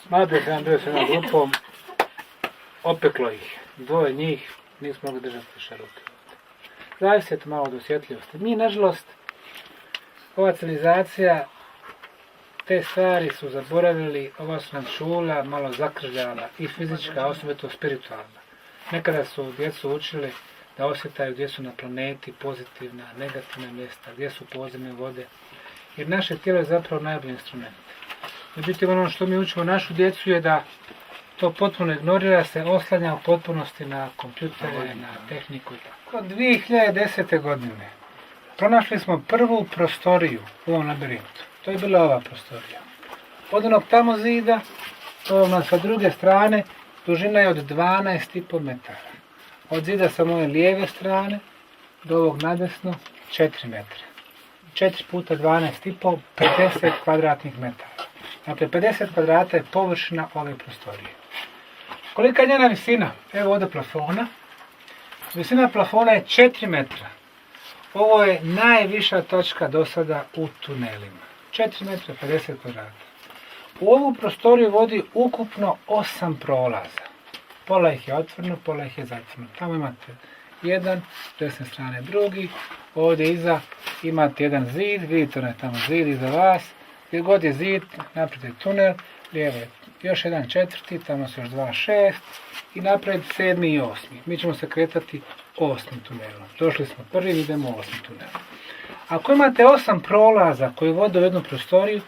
Malo prije sam bio s jednom grupom, opeklo ih. Dvoje njih nismo mogli držati više ruke. Zavisite malo od osjetljivosti. Mi, nažalost, ova civilizacija, te stvari su zaboravili, ova su nam čula, malo zakržljala, i fizička, a osobito spiritualna. Nekada su djecu učili da osjetaju gdje su na planeti pozitivna, negativna mjesta, gdje su podzemne vode. jer naše tijelo je zapravo najbolji instrument. Međutim, ono što mi učimo našu djecu je da to potpuno ignorira, se oslanja u potpunosti na kompjutere, na tehniku i tako. Od 2010. godine pronašli smo prvu prostoriju u ovom labirintu. To je bila ova prostorija. Od onog tamo zida, sa druge strane, dužina je od 12,5 metara. Od zida sa moje lijeve strane do ovog nadesno 4 metra. 4 puta 12,5, 50 kvadratnih metara. Dakle, 50 kvadrata je površina ove prostorije. Kolika je njena visina? Evo ovdje plafona. Visina plafona je 4 metra. Ovo je najviša točka do sada u tunelima. 4 metra, 50 kvadrata. U ovu prostoriju vodi ukupno 8 prolaza. Pola ih je otvoreno, pola ih je zatvoreno. Tamo imate jedan, s desne strane drugi. Ovdje iza imate jedan zid, vidite onaj tamo zid iza vas. Gdje god je zid, naprijed je tunel, lijevo je još jedan četvrti, tamo su još 2, 6 i naprijed 7. i 8. Mi ćemo se kretati 8. tunelom. Došli smo prvi, idemo 8. tunel. Ako imate 8 prolaza koji vode u jednu prostoriju,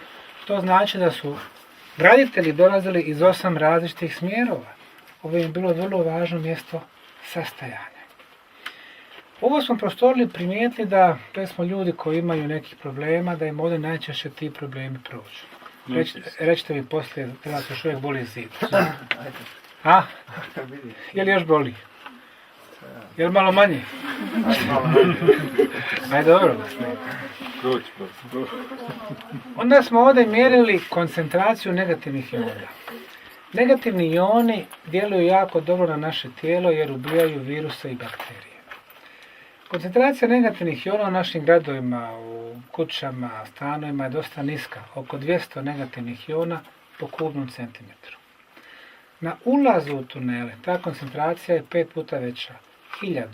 to znači da su graditelji dolazili iz 8 različitih smjerova. Ovo je bilo vrlo važno mjesto sastajanja. Ovo smo prostorili primijetili da, to smo ljudi koji imaju nekih problema, da im ovdje najčešće ti problemi prođu. Rećete mi poslije, da vas još uvijek boli zid. A? Je li još boli? Je li malo manje? Ajde, dobro. Onda smo ovdje mjerili koncentraciju negativnih iona. Negativni ioni djeluju jako dobro na naše tijelo jer ubijaju viruse i bakterije. Koncentracija negativnih iona u našim gradovima, u kućama, stanovima je dosta niska, oko 200 negativnih iona po kubnom centimetru. Na ulazu u tunele ta koncentracija je 5 puta veća, 1000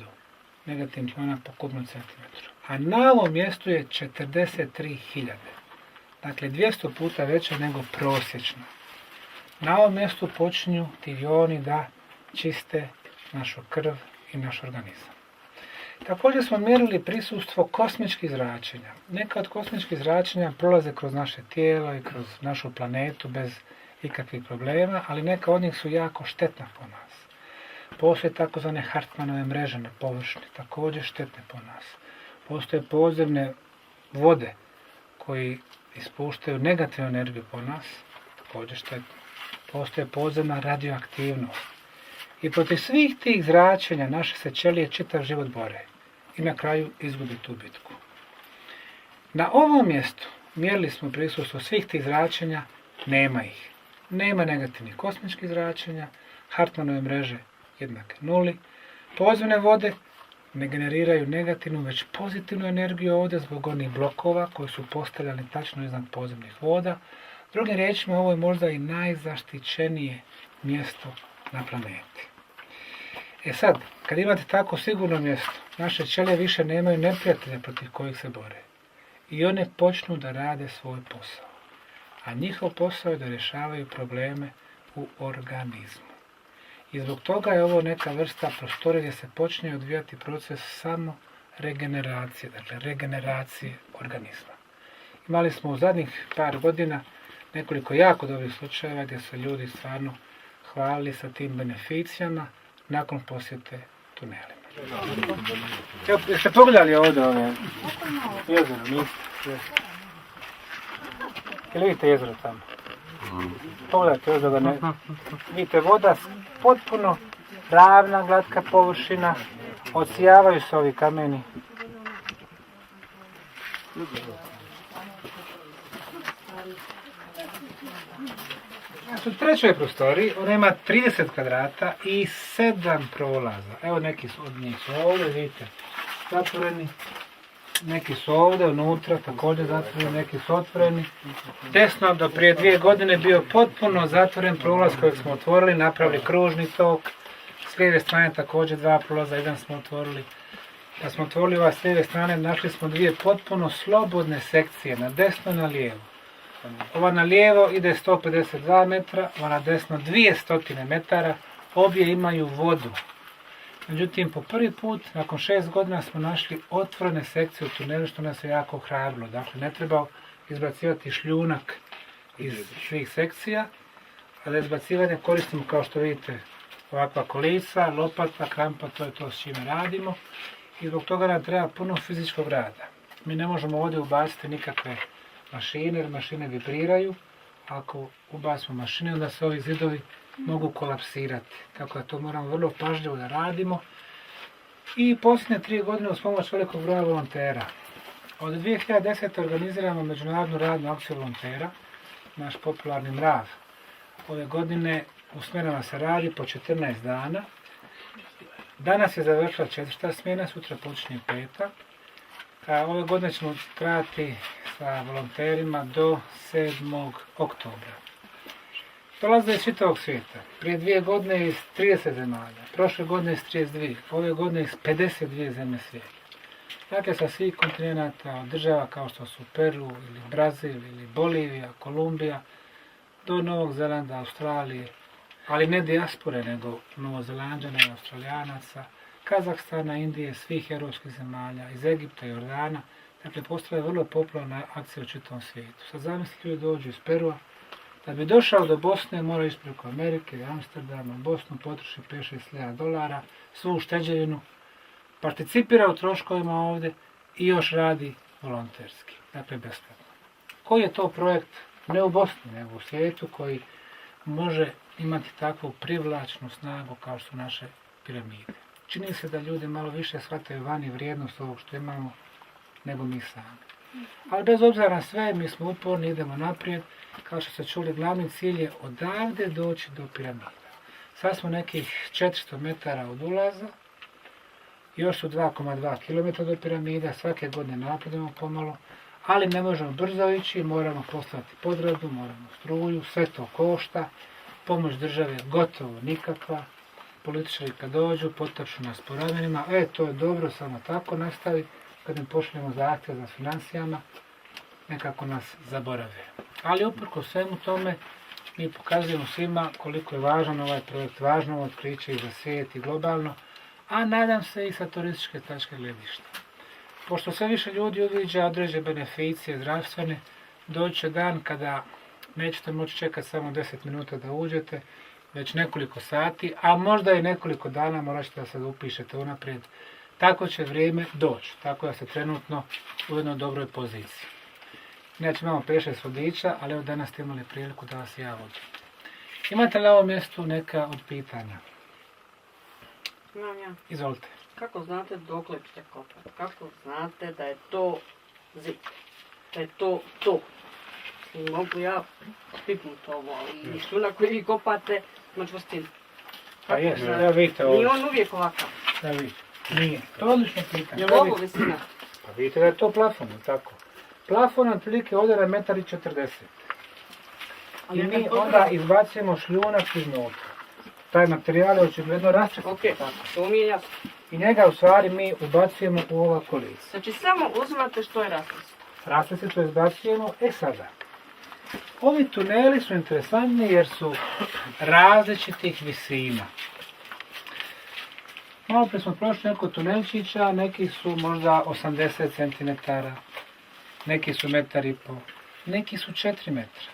negativnih iona po kubnom centimetru. A na ovom mjestu je 43.000, dakle 200 puta veća nego prosječno. Na ovom mjestu počinju ti ioni da čiste našu krv i naš organizam. Također smo mjerili prisustvo kosmičkih zračenja. Neka od kosmičkih zračenja prolaze kroz naše tijelo i kroz našu planetu bez ikakvih problema, ali neka od njih su jako štetna po nas. Postoje takozvane Hartmanove mreže na površini, također štetne po nas. Postoje podzemne vode koji ispuštaju negativnu energiju po nas, također štetne. Postoje podzemna radioaktivnost. I protiv svih tih zračenja naše se ćelije čitav život bore i na kraju izgubi tu bitku. Na ovom mjestu mjerili smo prisustvo svih tih zračenja, nema ih. Nema negativnih kosmičkih zračenja, Hartmanove mreže jednake nuli, podzemne vode ne generiraju negativnu, već pozitivnu energiju ovdje zbog onih blokova koji su postavljani tačno iznad podzemnih voda. Drugim riječima, ovo je možda i najzaštićenije mjesto na planeti. E sad, kad imate tako sigurno mjesto, naše ćelije više nemaju neprijatelja protiv kojih se bore. I one počnu da rade svoj posao. A njihov posao je da rješavaju probleme u organizmu. I zbog toga je ovo neka vrsta prostorije gdje se počne odvijati proces samo regeneracije, dakle regeneracije organizma. Imali smo u zadnjih par godina nekoliko jako dobrih slučajeva gdje su ljudi stvarno hvalili sa tim beneficijama nakon posjete tunelima. Evo, jeste pogledali ovdje ove jezero, niste? Jel vidite jezero tamo? Pogledajte ovdje da ne... Vidite, voda potpuno ravna, glatka površina, odsijavaju se ovi kameni. U trećoj prostoriji ona ima 30 kvadrata i 7 prolaza. Evo neki su od njih ovdje, vidite, zatvoreni. Neki su ovdje unutra, također zatvoreni, neki su otvoreni. Desno do prije 2 godine bio potpuno zatvoren prolaz kojeg smo otvorili, napravili kružni tok. S lijeve strane također 2 prolaza, jedan smo otvorili. Kad smo otvorili ova s lijeve strane, našli smo 2 potpuno slobodne sekcije, na desno i na lijevo. Ova na lijevo ide 152 metra, ova na desno 200 metara, obje imaju vodu. Međutim, po prvi put, nakon 6 godina smo našli otvorene sekcije u tunelu, što nas je jako hrabrilo. Dakle, ne treba izbacivati šljunak iz svih sekcija, a za izbacivanje koristimo, kao što vidite, ovakva kolica, lopata, krampa, to je to s čime radimo i zbog toga nam treba puno fizičkog rada. Mi ne možemo ovdje ubaciti nikakve mašine, jer mašine vibriraju. Ako ubacimo mašine, onda se ovi zidovi mogu kolapsirati. Tako da to moramo vrlo pažljivo da radimo. I posljednje 3 godine uz pomoć velikog broja volontera. Od 2010. organiziramo međunarodnu radnu akciju volontera, naš popularni mrav. Ove godine usmjereno se radi po 14 dana. Danas je završila 4. smjena, sutra počinje 5. Ove godine ćemo trajati sa volonterima do 7. oktobra. Dolaze iz čitavog svijeta. Prije 2 godine iz 30 zemalja, prošle godine iz 32, ove godine iz 52 zemlje svijeta. Dakle, sa svih kontinenata, od država kao što su Peru, ili Brazil, ili Bolivija, Kolumbija, do Novog Zelanda, Australije, ali ne dijaspore, nego Novozelanđana i Australijanaca, Kazahstana, Indije, svih europskih zemalja, iz Egipta i Jordana. Dakle, postoje vrlo popularna akcija u čitavom svijetu. Sad zamislite, ljudi dođu iz Perua, da bi došao do Bosne, mora ići preko Amerike, Amsterdama, Bosnu, potroši 5-6 dolara, svu ušteđevinu, participira u troškovima ovdje i još radi volonterski, dakle besplatno. Koji je to projekt, ne u Bosni, nego u svijetu, koji može imati takvu privlačnu snagu kao su naše piramide? Čini se da ljudi malo više shvataju vani vrijednost ovog što imamo nego mi sami. Ali bez obzira na sve, mi smo uporni, idemo naprijed. Kao što ste čuli, glavni cilj je odavde doći do piramida. Sad smo nekih 400 metara od ulaza, još su 2,2 km do piramida, svake godine napredujemo pomalo, ali ne možemo brzo ići, moramo poslati podradu, moramo struju, sve to košta, pomoć države gotovo nikakva, političari kad dođu potapšu nas po ramenima, to je dobro, samo tako nastavi, kad im pošaljemo zahtjev za financijama, nekako nas zaborave. Ali uprkos svemu tome, mi pokazujemo svima koliko je važan ovaj projekt, važno ovo otkriće i za svijet i globalno, a nadam se i sa turističke tačke gledišta. Pošto sve više ljudi uviđa određene beneficije zdravstvene, doći će dan kada nećete moći čekati samo 10 minuta da uđete, već nekoliko sati, a možda i nekoliko dana morat ćete da se upišete unaprijed. Tako će vrijeme doći, tako da se trenutno u jednoj dobroj poziciji. Inače imamo 5-6 vodiča, ali evo danas ste imali priliku da vas ja vodim. Imate li na ovom mjestu neka od pitanja? Imam ja. Izvolite. Kako znate dokle ćete kopati? Kako znate da je to zid? Da je to to? I mogu ja pipnuti ovo, ali šljunak koji vi kopate, ima čvrstinu. Pa jes, da vidite ovo. Nije on uvijek ovakav. Da vidite. Nije. To je odlično pitanje. Je li ovo visina? Pa vidite da je to plafon, tako. Plafon otprilike ovdje na 1,40 m. I mi onda izbacujemo šljunak iznutra. Taj materijal je očigledno rastrčan. Ok, to mi je jasno. I njega u stvari mi ubacujemo u ova kolica. Znači samo uzimate što je rastrčan. Rastrčicu izbacujemo. Sada, ovi tuneli su interesantni jer su različitih visina. Malo prije smo prošli neko tunelčića, neki su možda 80 cm, neki su 1,5 m, neki su 4 metra.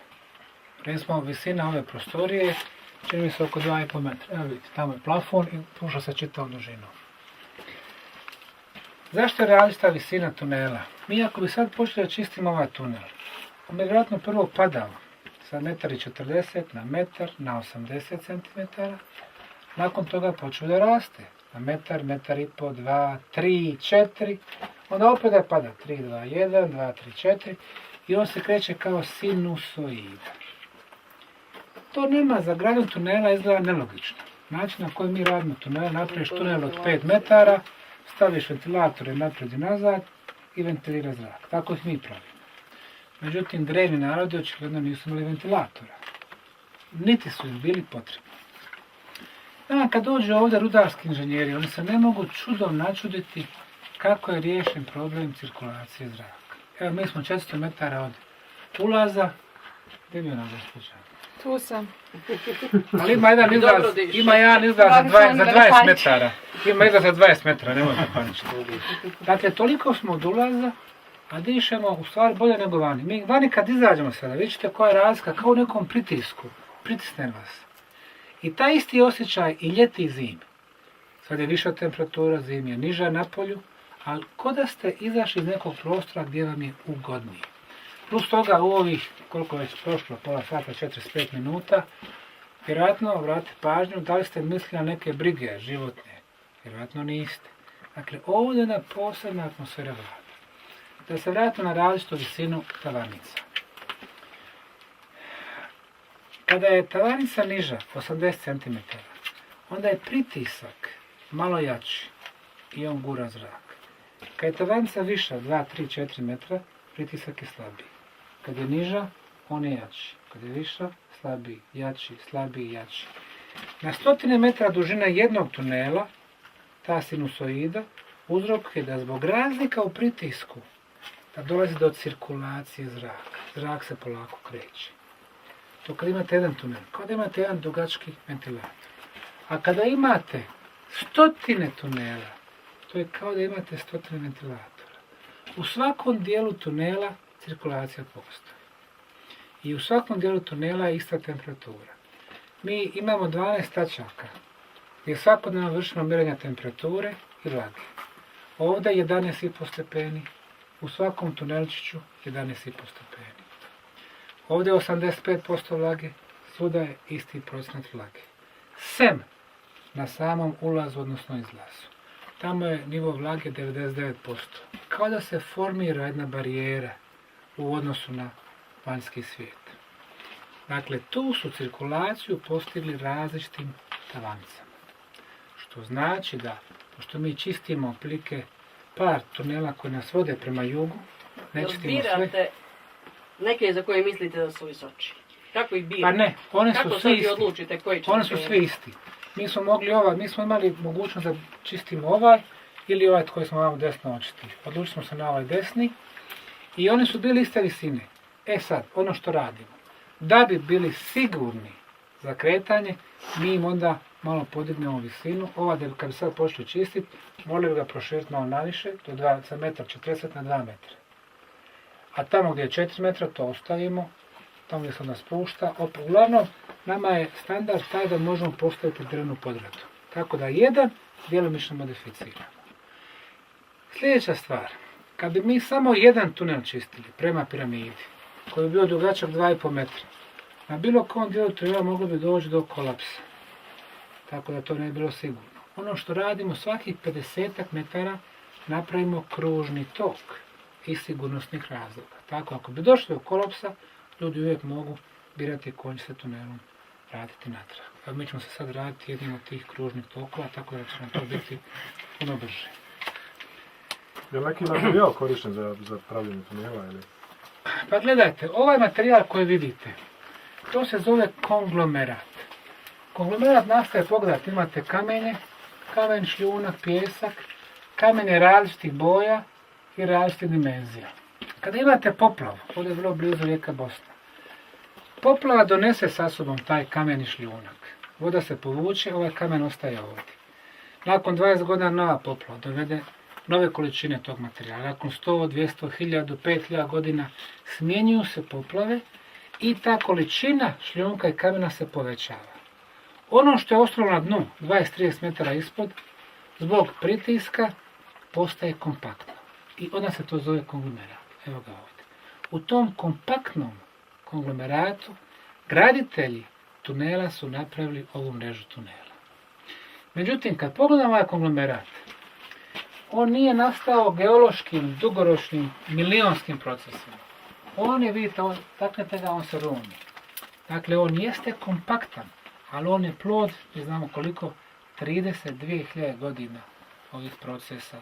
Recimo, visina ove prostorije čini mi se oko 2,5 metra. Evo vidite, tamo je plafon i pušta se čitavom dužinom. Zašto je različita visina tunela? Mi ako bi sad počeli da čistimo ovaj tunel, on bi vjerojatno prvo padao sa 1,40 m na metar, na 80 cm, nakon toga počeo da raste na metar, 1,5 m, 2, 3, 4, onda opet da pada 3, 2, 1, 2, 3, 4 i on se kreće kao sinusoida. To nema za gradnju tunela izgleda nelogično. Način na koji mi radimo tunel, napraviš tunel od 5 metara, staviš ventilatore naprijed i nazad i ventilira zrak. Tako ih mi pravimo. Međutim, drevni narodi očigledno nisu imali ventilatora. Niti su im bili potrebni. Kad dođu ovdje rudarski inženjeri, oni se ne mogu čudom načuditi kako je riješen problem cirkulacije zraka. Evo, mi smo 400 metara od ulaza. Gdje bi ona gospođa? Tu sam. Ali ima jedan izlaz, ima jedan izlaz za 20 metara. Ima izlaz za 20 metara, nemojte paničiti. Dakle, toliko smo od ulaza a dišemo u stvari bolje nego vani. Mi vani kad izađemo sada, vidjet ćete koja je razlika, kao u nekom pritisku, pritisne vas. I taj isti osjećaj i ljeti i zimi. Sad je viša temperatura, zimi je niža na polju, ali ko da ste izašli iz nekog prostora gdje vam je ugodnije. Plus toga u ovih, koliko je već prošlo, pola sata, 45 minuta, vjerojatno obratite pažnju da li ste mislili na neke brige životne. Vjerojatno niste. Dakle, ovdje je jedna posebna atmosfera vlada. Da se vratimo na različitu visinu tavanica. Kada je tavanica niža, 80 cm, onda je pritisak malo jači i on gura zrak. Kad je tavanica viša, 2, 3, 4 metra, pritisak je slabiji. Kad je niža, on je jači. Kad je viša, slabiji, jači, slabiji, jači. Na 100 metra dužine jednog tunela, ta sinusoida, uzrok je da zbog razlika u pritisku da dolazi do cirkulacije zraka. Zrak se polako kreće. To kad imate jedan tunel, kao da imate jedan dugački ventilator. A kada imate 100 tunela, to je kao da imate 100 ventilatora. U svakom dijelu tunela cirkulacija postoji. I u svakom dijelu tunela je ista temperatura. Mi imamo 12 tačaka gdje svakodnevno vršimo mjerenja temperature i vlage. Ovdje je 11,5 stepeni, u svakom tunelčiću 11,5 stepeni. Ovdje je 85% vlage, svuda je isti procenat vlage. Sem na samom ulazu, odnosno izlazu. Tamo je nivo vlage 99%. Kao da se formira jedna barijera u odnosu na vanjski svijet. Dakle, tu su cirkulaciju postigli različitim tavanicama. Što znači da, pošto mi čistimo otprilike par tunela koji nas vode prema jugu, ne čistimo sve. Birate neke za koje mislite da su visoči. Kako ih birate? Pa ne, one su Kako svi sad isti. odlučite koji ćete Oni su birati? svi isti. Mi smo imali mogućnost da čistimo ili ovaj koji smo vam desno očistili. Odlučili smo se na ovaj desni i oni su bili iste visine. E sad, ono što radimo, da bi bili sigurni za kretanje, mi im onda malo podignemo visinu. Kad bi sad počeli čistiti, morali bi ga proširiti malo naviše, za 1,40 m na 2 metra. A tamo gdje je 4 metra, to ostavimo, tamo gdje se onda spušta. Uglavnom, nama je standard taj da možemo postaviti drvenu podgradu. Tako da jedan djelomično modificiramo. Sljedeća stvar, kad bi mi samo jedan tunel čistili prema piramidi, koji bi bio dugačak 2,5 metra, na bilo kom dijelu tunela moglo bi doći do kolapsa. Tako da to ne bi bilo sigurno. Ono što radimo, svakih 50 metara napravimo kružni tok iz sigurnosnih razloga. Tako, ako bi došlo do kolapsa, ljudi uvijek mogu birati kojim se tunelom vratiti natrag. A mi ćemo se sad raditi jednim od tih kružnih tokova, tako da će nam to biti puno brže. Je li neki materijal korišten za pravljenje tunela ili? Pa gledajte, ovaj materijal koji vidite, to se zove konglomerat. Konglomerat nastaje, pogledajte, imate kamenje, kamen, šljunak, pijesak, kamenje različitih boja i različitih dimenzija. Kada imate poplavu, ovdje je vrlo blizu rijeka Bosna, poplava donese sa sobom taj kamen i šljunak. Voda se povuče, ovaj kamen ostaje ovdje. Nakon 20 godina nova poplava dovede nove količine tog materijala. Nakon 100, 200, 1000, 5000 godina smjenjuju se poplave i ta količina šljunka i kamena se povećava. Ono što je ostalo na dnu, 20-30 metara ispod, zbog pritiska postaje kompaktno. I onda se to zove konglomerat. Evo ga ovdje. U tom kompaktnom konglomeratu graditelji tunela su napravili ovu mrežu tunela. Takmeđutim, kad pogledamo ovaj konglomerat, on nije nastao geološkim, dugoročnim, milionskim procesima. On je, vidite, taknete ga, on se rumi. Dakle, on jeste kompaktan, ali on je plod, ne znamo koliko, 32.000 godina ovih procesa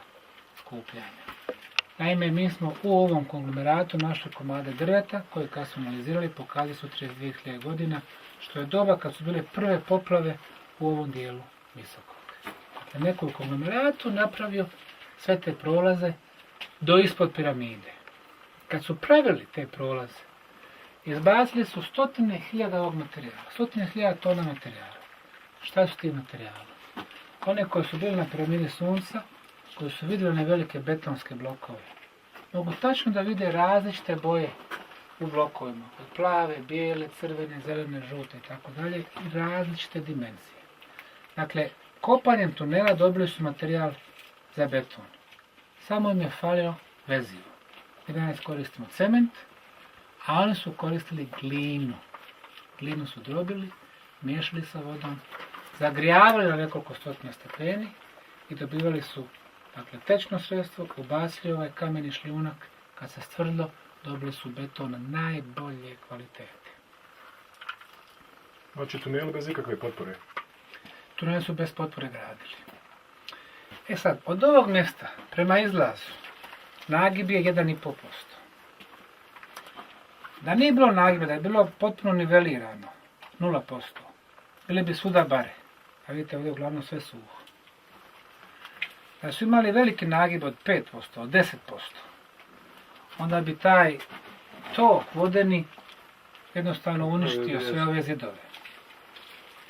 skupljanja. Naime, mi smo u ovom konglomeratu našli komade drveta koje kad smo analizirali pokazali su 32.000 godina, što je doba kad su bile prve poplave u ovom dijelu Visokog. Dakle, neko u konglomeratu napravio sve te prolaze do ispod piramide. Kad su pravili te prolaze, izbacili su 100.000 ovog materijala, 100.000 tona materijala. Šta su ti materijali? One koje su bili na piramidi Sunca, koji su vidjeli one velike betonske blokove. mogu tačno da vide različite boje u blokovima, od plave, bijele, crvene, zelene, žute i tako dalje, i različite dimenzije. Dakle, kopanjem tunela dobili su materijal za beton. Samo im je falio vezivo. Mi danas koristimo cement, a oni su koristili glinu. Glinu su drobili, miješali sa vodom, zagrijavali na nekoliko stotina stepeni i dobivali su tečno sredstvo, ubacili ovaj kameni šljunak, kad se stvrdilo, dobili su beton najbolje kvalitete. Znači tuneli bez ikakve potpore. Tuneli su bez potpore gradili. E sad, od ovog mjesta prema izlazu nagib je 1,5%. Da nije bilo nagiba, da je bilo potpuno nivelirano, 0%, bile bi svuda bare. A vidite, ovdje je uglavnom sve suho. Da su imali veliki nagib od 5%, od 10%, onda bi taj tok vodeni jednostavno uništio sve ove zidove.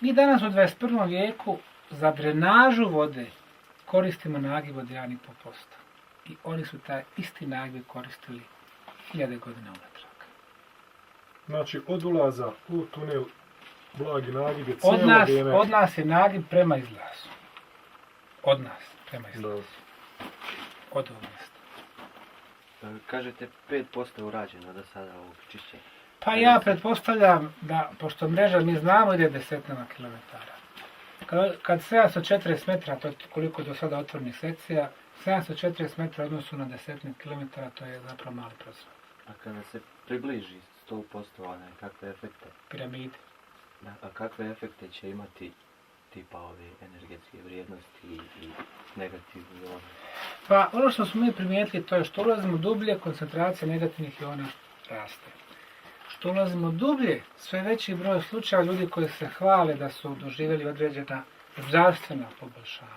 Mi danas u 21. vijeku za drenažu vode koristimo nagib od 1,5%. I oni su taj isti nagib koristili 1000 godina unatrag. Znači, od ulaza u tunel blagi nagib je cijelo vrijeme... Od nas je nagib prema izlazu. Od nas prema izlazu. Od ovog mjesta. Kažete 5% urađeno do sada ovog čišćenja. Pa ja pretpostavljam da, pošto mreža mi znamo ide desetnama kilometara. Kad 740 metra, to je koliko do sada otvornih sekcija, 740 metra u odnosu na desetine kilometara, to je zapravo mali prostor. A kada se približi 100%, kakve efekte? Piramide. Da, a kakve efekte će imati tipa ove energetske vrijednosti i negativni ioni? Pa ono što smo mi primijetili, to je što ulazimo dublje, koncentracija negativnih iona raste. Što ulazimo dublje, sve veći broj slučaja ljudi koji se hvale da su doživjeli određena zdravstvena poboljšanja.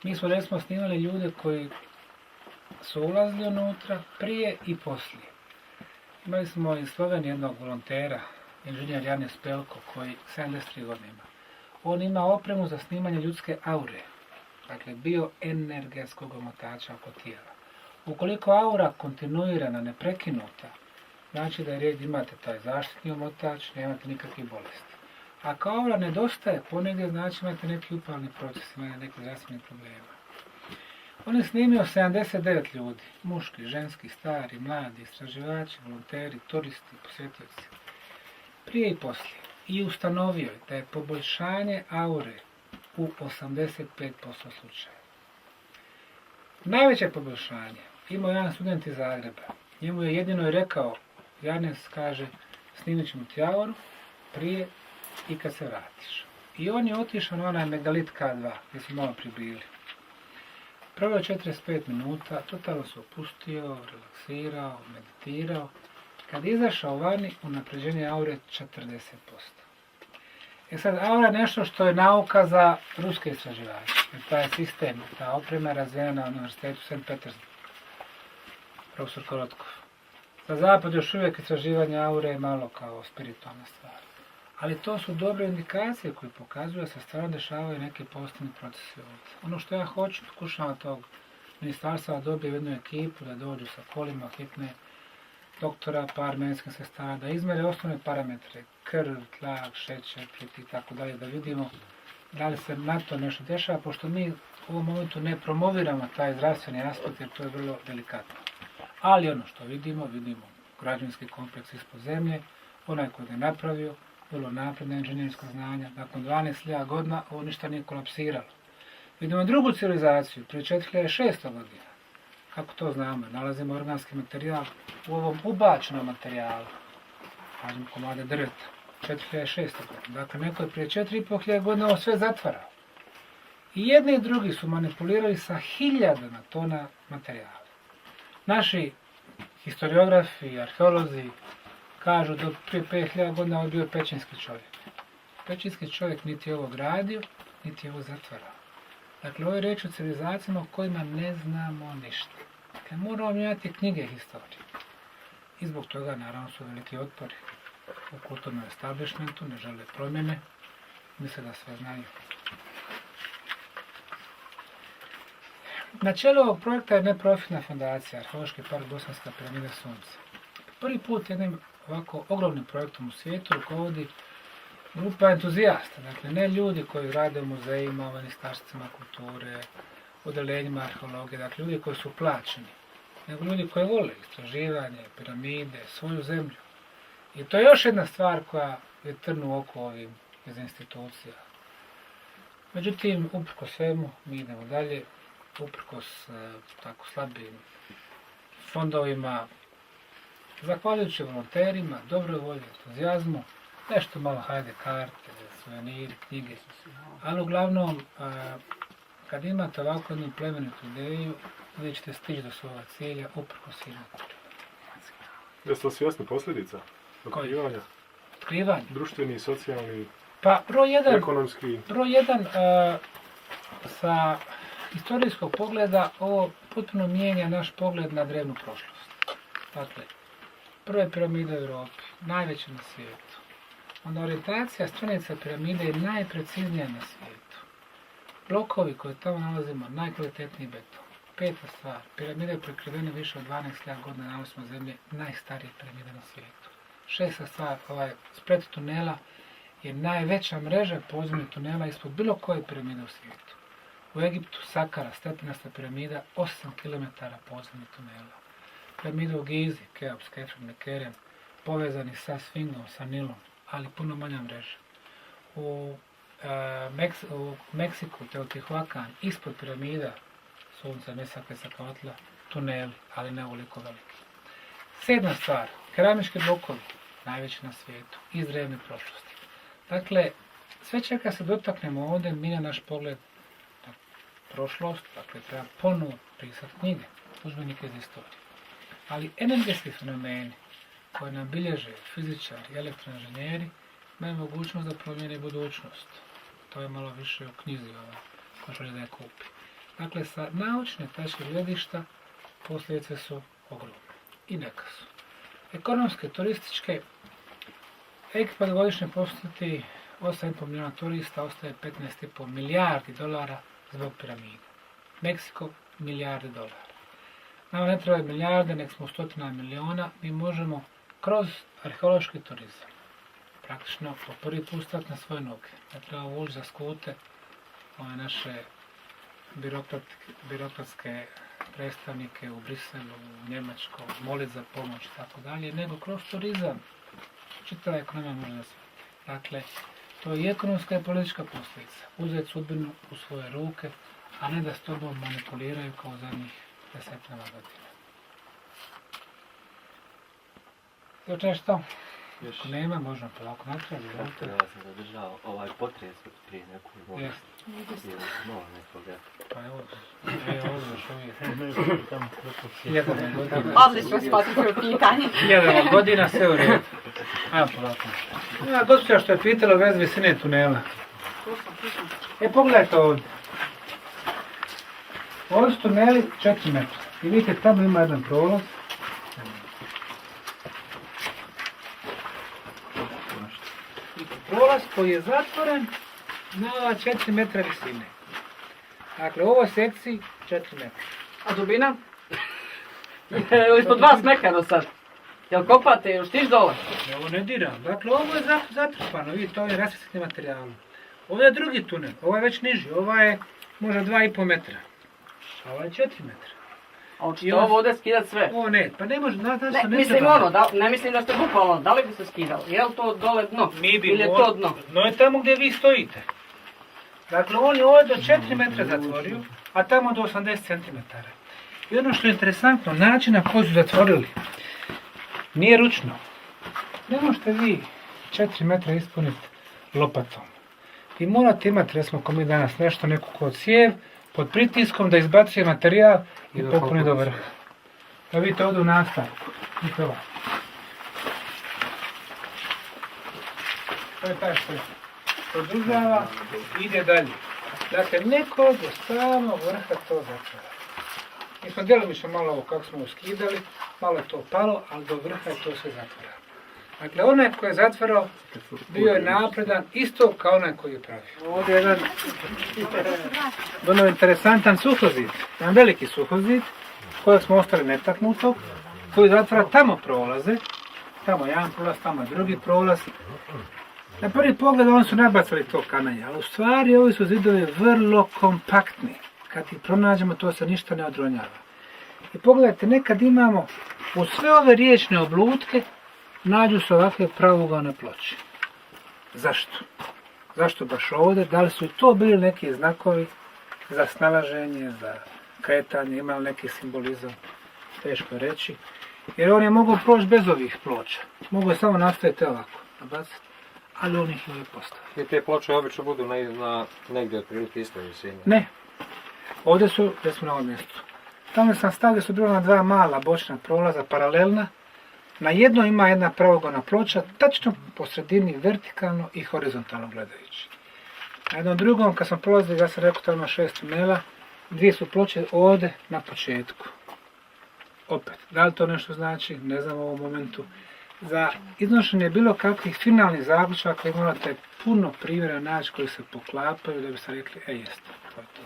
Mi smo recimo snimali ljude koji su ulazili unutra prije i poslije. Imali smo iz Slovenije jednog volontera, inženjer Janez Pelko, koji 73 godine ima. On ima opremu za snimanje ljudske aure, dakle bioenergetskog omotača oko tijela. Ukoliko aura kontinuirana, neprekinuta, znači da je red imate taj zaštitni omotač, nemate nikakve bolesti. Ako aura nedostaje ponegdje, znači imate neki upalni proces, imate neki zdravstveni problema. On je snimio 79 ljudi, muški, ženski, stari, mladi, istraživači, volonteri, turisti, posjetioci, prije i poslije. I ustanovio je da je poboljšanje aure u 85% slučaja. Najveće poboljšanje imao jedan student iz Zagreba. Njemu je jedino rekao, Janez kaže, snimit ćemo ti auru prije i kad se vratiš. I on je otišao na onaj megalit K2, gdje smo malo pribili. Prvo je 45 minuta, totalno se opustio, relaksirao, meditirao. Kad je izašao vani, unapređenje aure 40%. E sad, aura je nešto što je nauka za ruske istraživače. Taj sistem, ta oprema je razvijena na Univerzitetu St. Petersburg. Profesor Korotkov. Za zapad još uvijek istraživanje aure je malo kao spiritualna stvar. Ali to su dobre indikacije koje pokazuju da se stvarno dešavaju neke pozitivni procesi ovdje. Ono što ja hoću, pokušavam tog ministarstva da dobije jednu ekipu, da dođu sa kolima hitne, doktora, par medicinskih sestara, da izmere osnovne parametre, krv, tlak, šećer, i tako dalje, da vidimo da li se na to nešto dešava, pošto mi u ovom momentu ne promoviramo taj zdravstveni aspekt, jer to je vrlo delikatno. Ali ono što vidimo građevinski kompleks ispod zemlje, onaj koji ga je napravio, vrlo napredna inženjerska znanja, nakon 12.000 godina ovo ništa nije kolapsiralo. Vidimo drugu civilizaciju, prije 4600 godina. Kako to znamo? Nalazimo organski materijal u ovom ubačenom materijalu. Kažem komade drveta. 4600 godina. Dakle, neko je prije 4500 godina ovo sve zatvarao. I jedni i drugi su manipulirali sa 1000 tona materijala. Naši historiografi i arheolozi kažu da prije 5000 godina ovo je bio pećinski čovjek. Pećinski čovjek niti je ovo gradio, niti je ovo zatvarao. Dakle, ovo je reč o civilizacijama o kojima ne znamo ništa. Dakle, moramo imati knjige historije. I zbog toga, naravno, su veliki otpori u kulturnom establishmentu, ne žele promjene, misle da sve znaju. Na čelu ovog projekta je neprofitna fondacija Arheološki park Bosanska piramida Sunca. Prvi put jednim ovako ogromnim projektom u svijetu rukovodi grupa entuzijasta, dakle ne ljudi koji rade u muzejima, u ministarstvima kulture, u odeljenjima arheologije, dakle ljudi koji su plaćeni, nego ljudi koji vole istraživanje, piramide, svoju zemlju. I to je još jedna stvar koja je trn u oko ovim iz institucija. Međutim, uprkos svemu, mi idemo dalje, uprkos tako slabim fondovima, zahvaljujući volonterima, dobroj volji, entuzijazmu, nešto malo hajde karte, suveniri, knjige, ali uglavnom, kad imate ovako jednu plemenitu ideju, vi ćete stići do svoga cilja, uprkos svima. Jeste li svjesni posljedica? Otkrivanja? Otkrivanje? Društveni, socijalni, Pa, ekonomski? Broj jedan, sa historijskog pogleda, ovo potpuno mijenja naš pogled na drevnu prošlost. Dakle, prve piramide u Europi, najveće na svijetu. Onda orijentacija stranica piramide je najpreciznija na svijetu. Blokovi koje tamo nalazimo, najkvalitetniji beton. Peta stvar, piramide prekrivene više od 12.000 godina na osnovu zemlje, najstarije piramide na svijetu. Šesta stvar, splet tunela je najveća mreža podzemnih tunela ispod bilo koje piramide u svijetu. U Egiptu Sakara, stepenasta piramida, 8 km podzemnih tunela. Piramida u Gizi, Keops, Kefren, Mekerem, povezani sa Sfingom, sa Nilom, ali puno manja mreža. U Meksiku, Teotihuacan, ispod piramida, Sunca, Mesaka i Sakatla, tuneli, ali ne ovoliko veliki. Sedma stvar, keramički blokovi, najveći na svijetu, iz drevne prošlosti. Dakle, sve čega se dotaknemo ovdje, mijenja naš pogled na prošlost, dakle, treba ponovo pisati knjige, udžbenike iz istorije. Ali energetski fenomeni koje nam bilježe fizičari, elektroinženjeri, imaju mogućnost da promijene budućnost. To je malo više u knjizi ko želi da je kupi. Dakle, sa naučne tačke gledišta posljedice su ogromne. I neka su. Ekonomske, turističke, Egipat godišnje posjeti 8,5 milijuna turista, ostaje 15,5 milijardi dolara zbog piramida. Meksiko, milijarde dolara. Nama ne treba milijarde, nek smo stotina miliona, mi možemo kroz arheološki turizam praktično po prvi put stati na svoje noge. Ne treba vući za skute ove naše birokratske predstavnike u Briselu, u Njemačkoj, moliti za pomoć i tako dalje, nego kroz turizam. Čitava ekonomija može da sveti. Dakle, to je i ekonomska i politička posljedica. Uzeti sudbinu u svoje ruke, a ne da s tobom manipuliraju kao zadnjih 10 godina. Još nešto? Ako nema, možemo polako napraviti. Ja sam zadržao ovaj potres prije nekog godina. Je nova nekoga. Pa evo još uvijek. 1000 godina. Odlično spatite u pitanje. 1000 godina, sve u redu. Ajmo polako. Gospođa što je pitala vez visine tunela. Pogledajte ovdje. Ovdje su tuneli 4 metra. I vidite, tamo ima jedan prolaz. Prolaz koji je zatvoren na 4 metra visine. Dakle, u ovoj sekciji 4 metra. A dubina? Je li ispod vas mekano sad? Jel kopate, još tiš dole? Ovo ne diram. Dakle, ovo je zatrpano. Vidite, ovo je rasvjetni materijal. Ovo je drugi tunel. Ovo je već niži. Ovo je možda 2,5 metra. A ovo je 4 metra. A hoćete ovo ovdje skidat sve? Ovo ne, pa ne može, ne mislim ne mislim da ste bukvalno, da li bi se skidalo? Je li to dole dno? Ili je to dno? Dno je tamo gdje vi stojite. Dakle, on je ovo do 4 metra zatvorio, a tamo do 80 cm. I ono što je interesantno, način na koji su zatvorili, nije ručno. Ne možete vi 4 metra ispuniti lopatom. Vi morate imati, recimo, ko mi danas nešto, neku kod cijev, pod pritiskom da izbacuje materijal i popuni do vrha. Da vidite ovdje u nastavku. Vidite ovo. To je taj što produžava i ide dalje. Dakle, neko do samog vrha to zatvara. Mi smo djelomično malo ovo kako smo uskidali, malo je to palo, ali do vrha je to sve zatvorano. Dakle, onaj koji je zatvarao bio je napredan isto kao onaj koji je pravio. Ovdje je jedan vrlo interesantan suhozid, jedan veliki suhozid kojeg smo ostali netaknutog, koji zatvara tamo prolaze, tamo jedan prolaz, tamo drugi prolaz. Na prvi pogled oni su nabacali to kamenje, ali u stvari ovi su zidovi vrlo kompaktni. Kad ih pronađemo, to se ništa ne odronjava. I pogledajte, nekad imamo u sve ove riječne oblutke nađu se ovakve pravougalne ploče. Zašto? Zašto baš ovdje? Da li su i to bili neki znakovi za snalaženje, za kretanje, imali neki simbolizam? Teško je reći. Jer on je mogao proći bez ovih ploča. Mogao je samo nastaviti ovako, nabaciti, ali on ih je uvijek postavio. I te ploče obično budu na negdje otprilike istoj visini. Ne. Ovdje su, gdje smo na ovom mjestu. Tamo sam stavio su bila na dva mala bočna prolaza, paralelna. Na jedno ima jedna pravougalna ploča, tačno po sredini vertikalno i horizontalno gledajući. Na jednom drugom, kad sam prolazio, ja sam rekao tamo ima 6 tunela, dvije su ploče ovdje na početku. Opet, da li to nešto znači, ne znam u ovom momentu. Za iznošenje bilo kakvih finalnih zaključaka morate puno primjera naći koji se poklapaju da biste rekli, jeste, to je to.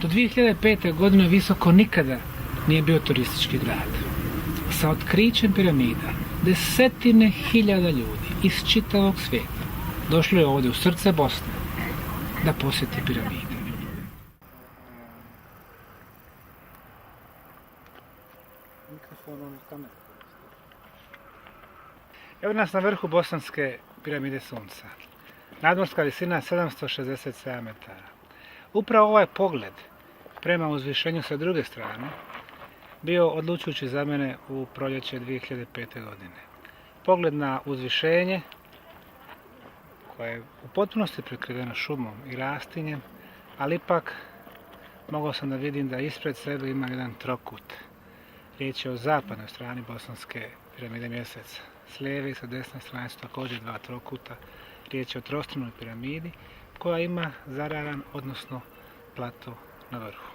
Do 2005. godine Visoko nikada nije bio turistički grad. Sa otkrićem piramida, desetine hiljada ljudi iz čitavog svijeta došlo je ovdje u srce Bosne da posjeti piramide. Evo nas na vrhu bosanske piramide Sunca. Nadmorska visina 767 metara. Upravo ovaj pogled prema uzvišenju sa druge strane bio odlučujući za mene u proljeće 2005. godine. Pogled na uzvišenje koje je u potpunosti prekriveno šumom i rastinjem, ali ipak mogao sam da vidim da ispred sebe ima jedan trokut. Riječ je o zapadnoj strani bosanske piramide Mjeseca. S lijeve i sa desne strane su također dva trokuta. Riječ je o trostranoj piramidi koja ima zararan, odnosno plato na vrhu.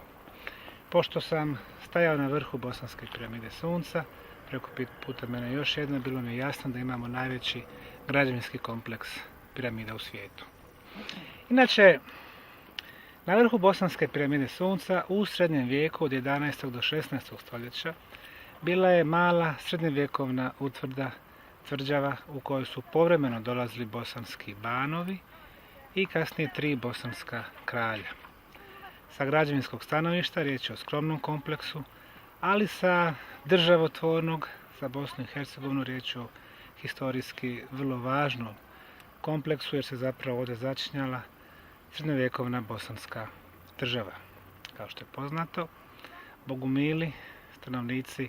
Pošto sam stajao na vrhu bosanske piramide Sunca, preko puta mene još jedno, bilo mi je jasno da imamo najveći građevinski kompleks piramida u svijetu. Inače, na vrhu bosanske piramide Sunca u srednjem vijeku od 11. do 16. stoljeća bila je mala srednjevjekovna utvrda tvrđava u kojoj su povremeno dolazili bosanski banovi i kasnije 3 bosanska kralja. Sa građevinskog stanovišta riječ je o skromnom kompleksu, ali sa državotvornog, za Bosnu i Hercegovinu riječ je o historijski vrlo važnom kompleksu jer se zapravo ovdje začinjala srednjovjekovna bosanska država. Kao što je poznato, Bogumili, stanovnici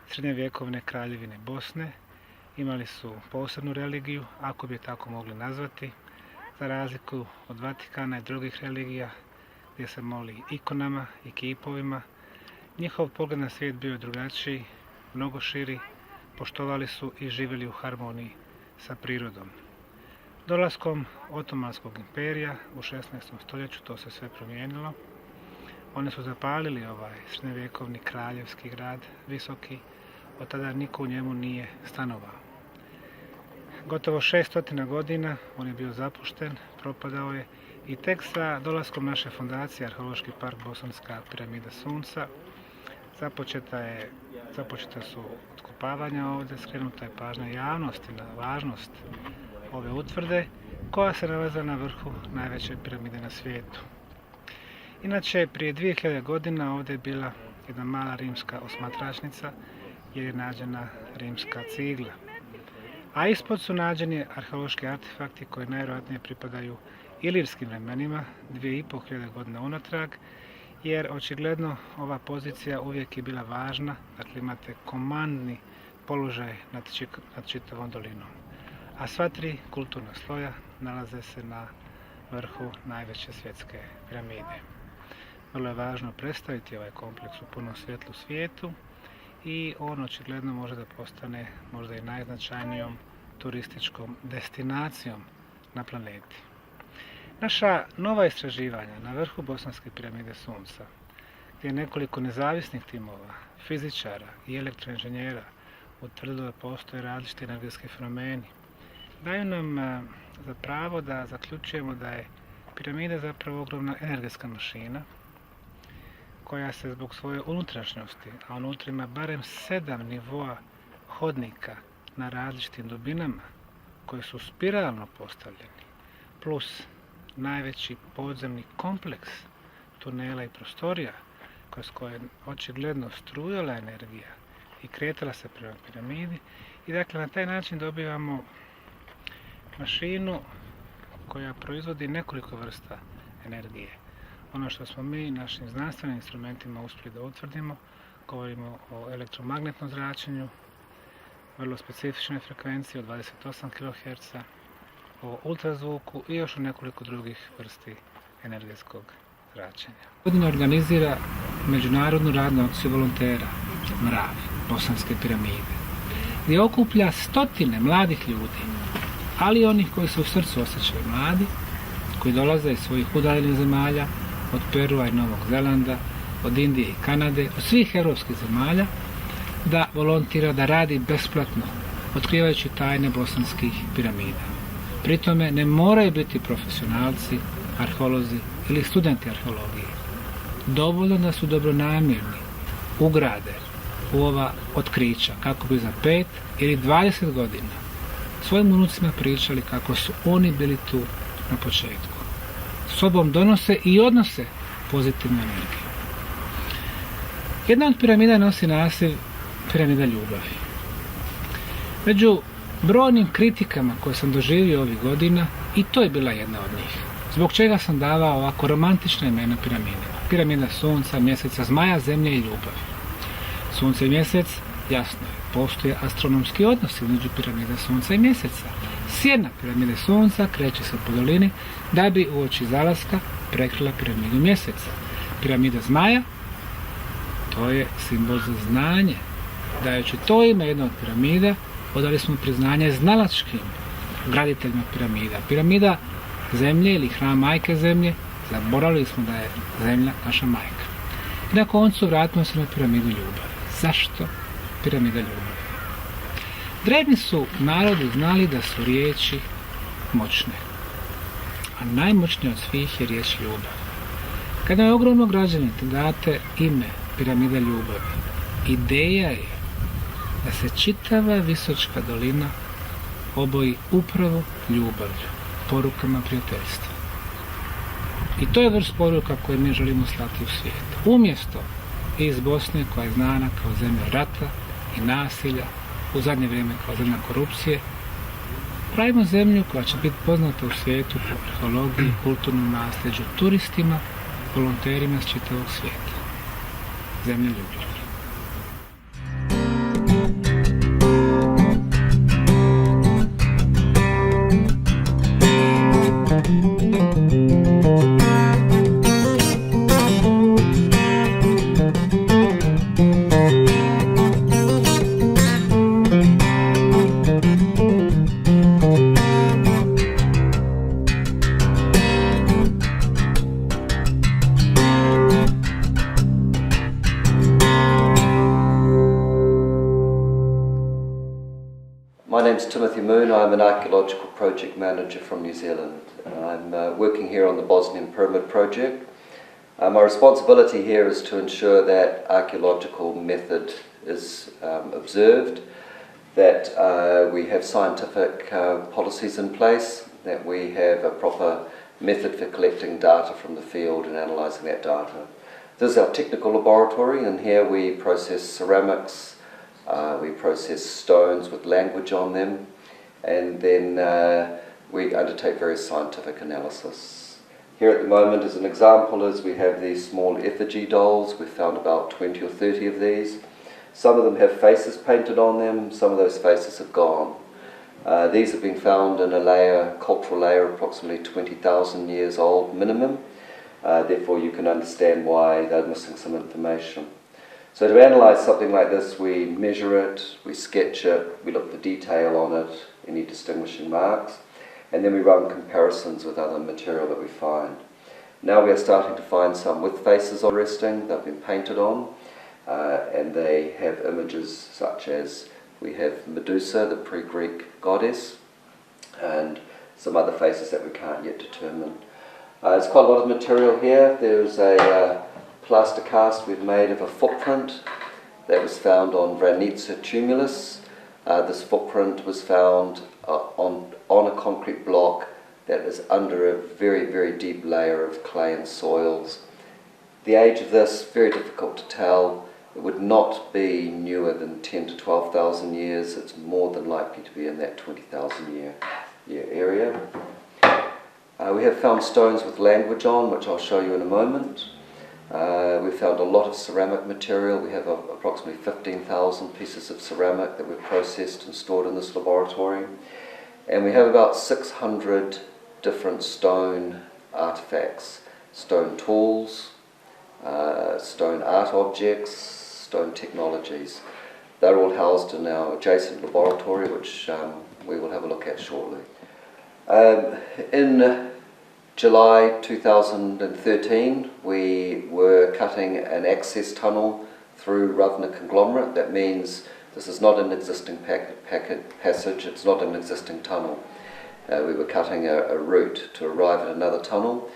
srednjovjekovne kraljevine Bosne, imali su posebnu religiju, ako bi je tako mogli nazvati, za razliku od Vatikana i drugih religija gdje se moli ikonama i kipovima, njihov pogled na svijet bio je drugačiji, mnogo širi, poštovali su i živjeli u harmoniji sa prirodom. Dolaskom Otomanskog imperija u 16. stoljeću to se sve promijenilo. Oni su zapalili ovaj srednjovjekovni kraljevski grad, visoki, od tada niko u njemu nije stanovao. Gotovo 600 godina on je bio zapušten, propadao je i tek sa dolaskom naše fondacije Arheološki park Bosanska piramida Sunca započeta su otkopavanja ovdje, skrenuta je pažnja javnosti na važnost ove utvrde koja se nalazi na vrhu najveće piramide na svijetu. Inače, prije 2000 godina ovdje je bila jedna mala rimska osmatračnica jer je nađena rimska cigla. A ispod su nađeni arheološki artefakti koji najvjerojatnije pripadaju ilirskim vremenima, 2500 godina unatrag, jer očigledno ova pozicija uvijek je bila važna, dakle imate komandni položaj nad čitavom dolinom. A sva tri kulturna sloja nalaze se na vrhu najveće svjetske piramide. Vrlo je važno predstaviti ovaj kompleks u punom svjetlu svijetu i on očigledno može da postane možda i najznačajnijom turističkom destinacijom na planeti. Naša nova istraživanja na vrhu Bosanske piramide Sunca, gdje je nekoliko nezavisnih timova, fizičara i elektroinženjera utvrdilo da postoje različiti energetski fenomeni, daju nam za pravo da zaključujemo da je piramida zapravo ogromna energetska mašina koja se zbog svoje unutrašnjosti, a unutra ima barem 7 nivoa hodnika na različitim dubinama koji su spiralno postavljeni, plus najveći podzemni kompleks tunela i prostorija kroz koje je očigledno strujala energija i kretala se prema piramidi i dakle na taj način dobivamo mašinu koja proizvodi nekoliko vrsta energije. Ono što smo mi našim znanstvenim instrumentima uspjeli da utvrdimo, govorimo o elektromagnetnom zračenju, vrlo specifičnoj frekvenciji od 28 kHz, o ultrazvuku i još o nekoliko drugih vrsti energetskog zračenja. Godina organizira međunarodnu radnu akciju volontera MRAV, Bosanske piramide, gdje okuplja stotine mladih ljudi, ali i onih koji se u srcu osjećaju mladi, koji dolaze iz svojih udaljenih zemalja, od Perua i Novog Zelanda, od Indije i Kanade, od svih europskih zemalja, da volontira, da radi besplatno, otkrivajući tajne bosanskih piramida. Pri tome ne moraju biti profesionalci, arheolozi ili studenti arheologije. Dovoljno da su dobronamjerni, ugrade u ova otkrića kako bi za 5 ili 20 godina svojim unucima pričali kako su oni bili tu na početku. Sobom donose i odnose pozitivnu energiju. Jedna od piramida nosi naziv piramida ljubavi. Među brojnim kritikama koje sam doživio ovih godina, i to je bila jedna od njih. Zbog čega sam davao ovako romantična imena piramidama. Piramida Sunca, Mjeseca, Zmaja, Zemlje i ljubavi. Sunce i Mjesec, jasno je, postoje astronomski odnosi između piramida Sunca i Mjeseca. Sjena piramide Sunca kreće se po dolini da bi uoči zalaska prekrila piramidu Mjeseca. Piramida Zmaja, to je simbol za znanje. Dajući to ime jedna od piramida, odali smo priznanje znalačkim graditeljima piramida. Piramida Zemlje ili hram Majke Zemlje, zaboravili smo da je Zemlja naša majka. I na koncu vratimo se na piramidu ljubavi. Zašto piramida ljubavi? Drevni su narodi znali da su riječi moćne, a najmoćnija od svih je riječ ljubav. Kada je ogromno građanite date ime piramida ljubavi, ideja je da se čitava Visočka dolina oboji upravo ljubavlju, porukama prijateljstva. I to je vrst poruka koje mi želimo slati u svijet. Umjesto iz Bosne, koja je znana kao zemlja rata i nasilja, u zadnje vrijeme kao zemlja korupcije, pravimo zemlju koja će biti poznata u svijetu po arheologiji, kulturnom nasljeđu, turistima, volonterima s čitavog svijeta. Zemlja ljubljenja. Timothy Moon. I'm an archaeological project manager from New Zealand. I'm working here on the Bosnian Pyramid project. My responsibility here is to ensure that archaeological method is observed, that we have scientific policies in place, that we have a proper method for collecting data from the field and analysing that data. This is our technical laboratory, and here we process ceramics, we process stones with language on them, and then we undertake various scientific analysis. Here at the moment, as an example, is we have these small effigy dolls. We've found about 20 or 30 of these. Some of them have faces painted on them, some of those faces have gone. These have been found in a layer, cultural layer, approximately 20,000 years old minimum. Therefore you can understand why they're missing some information. So to analyse something like this, we measure it, we sketch it, we look for detail on it, any distinguishing marks, and then we run comparisons with other material that we find. Now we are starting to find some with faces on resting, they've been painted on, and they have images such as we have Medusa, the pre-Greek goddess, and some other faces that we can't yet determine. There's quite a lot of material here. There's a plaster cast we've made of a footprint that was found on Vranica tumulus. This footprint was found on a concrete block that is under a very, very deep layer of clay and soils. The age of this, very difficult to tell. It would not be newer than 10 to 12,000 years. It's more than likely to be in that 20,000 year area. We have found stones with language on, which I'll show you in a moment. We found a lot of ceramic material. We have approximately 15,000 pieces of ceramic that we've processed and stored in this laboratory. And we have about 600 different stone artifacts, stone tools, stone art objects, stone technologies. They're all housed in our adjacent laboratory, which we will have a look at shortly. In July 2013, we were cutting an access tunnel through Ravna conglomerate. That means this is not an existing passage, it's not an existing tunnel. We were cutting a route to arrive at another tunnel.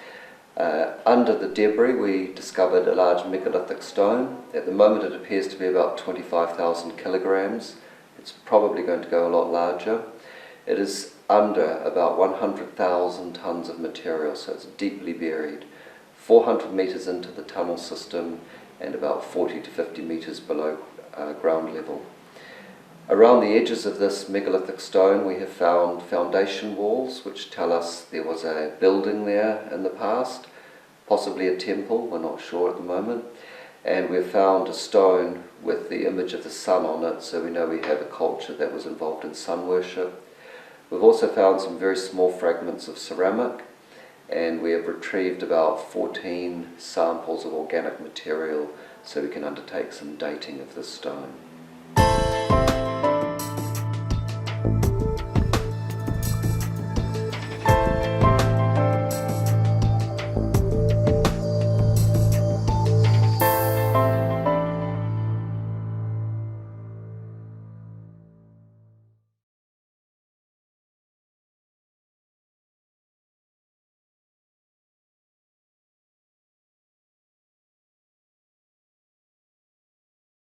Under the debris we discovered a large megalithic stone. At the moment it appears to be about 25,000 kilograms. It's probably going to go a lot larger. It is under about 100,000 tonnes of material, so it's deeply buried, 400 metres into the tunnel system and about 40 to 50 metres below ground level. Around the edges of this megalithic stone we have found foundation walls which tell us there was a building there in the past, possibly a temple, we're not sure at the moment, and we've found a stone with the image of the sun on it, so we know we have a culture that was involved in sun worship. We've also found some very small fragments of ceramic, and we have retrieved about 14 samples of organic material so we can undertake some dating of this stone.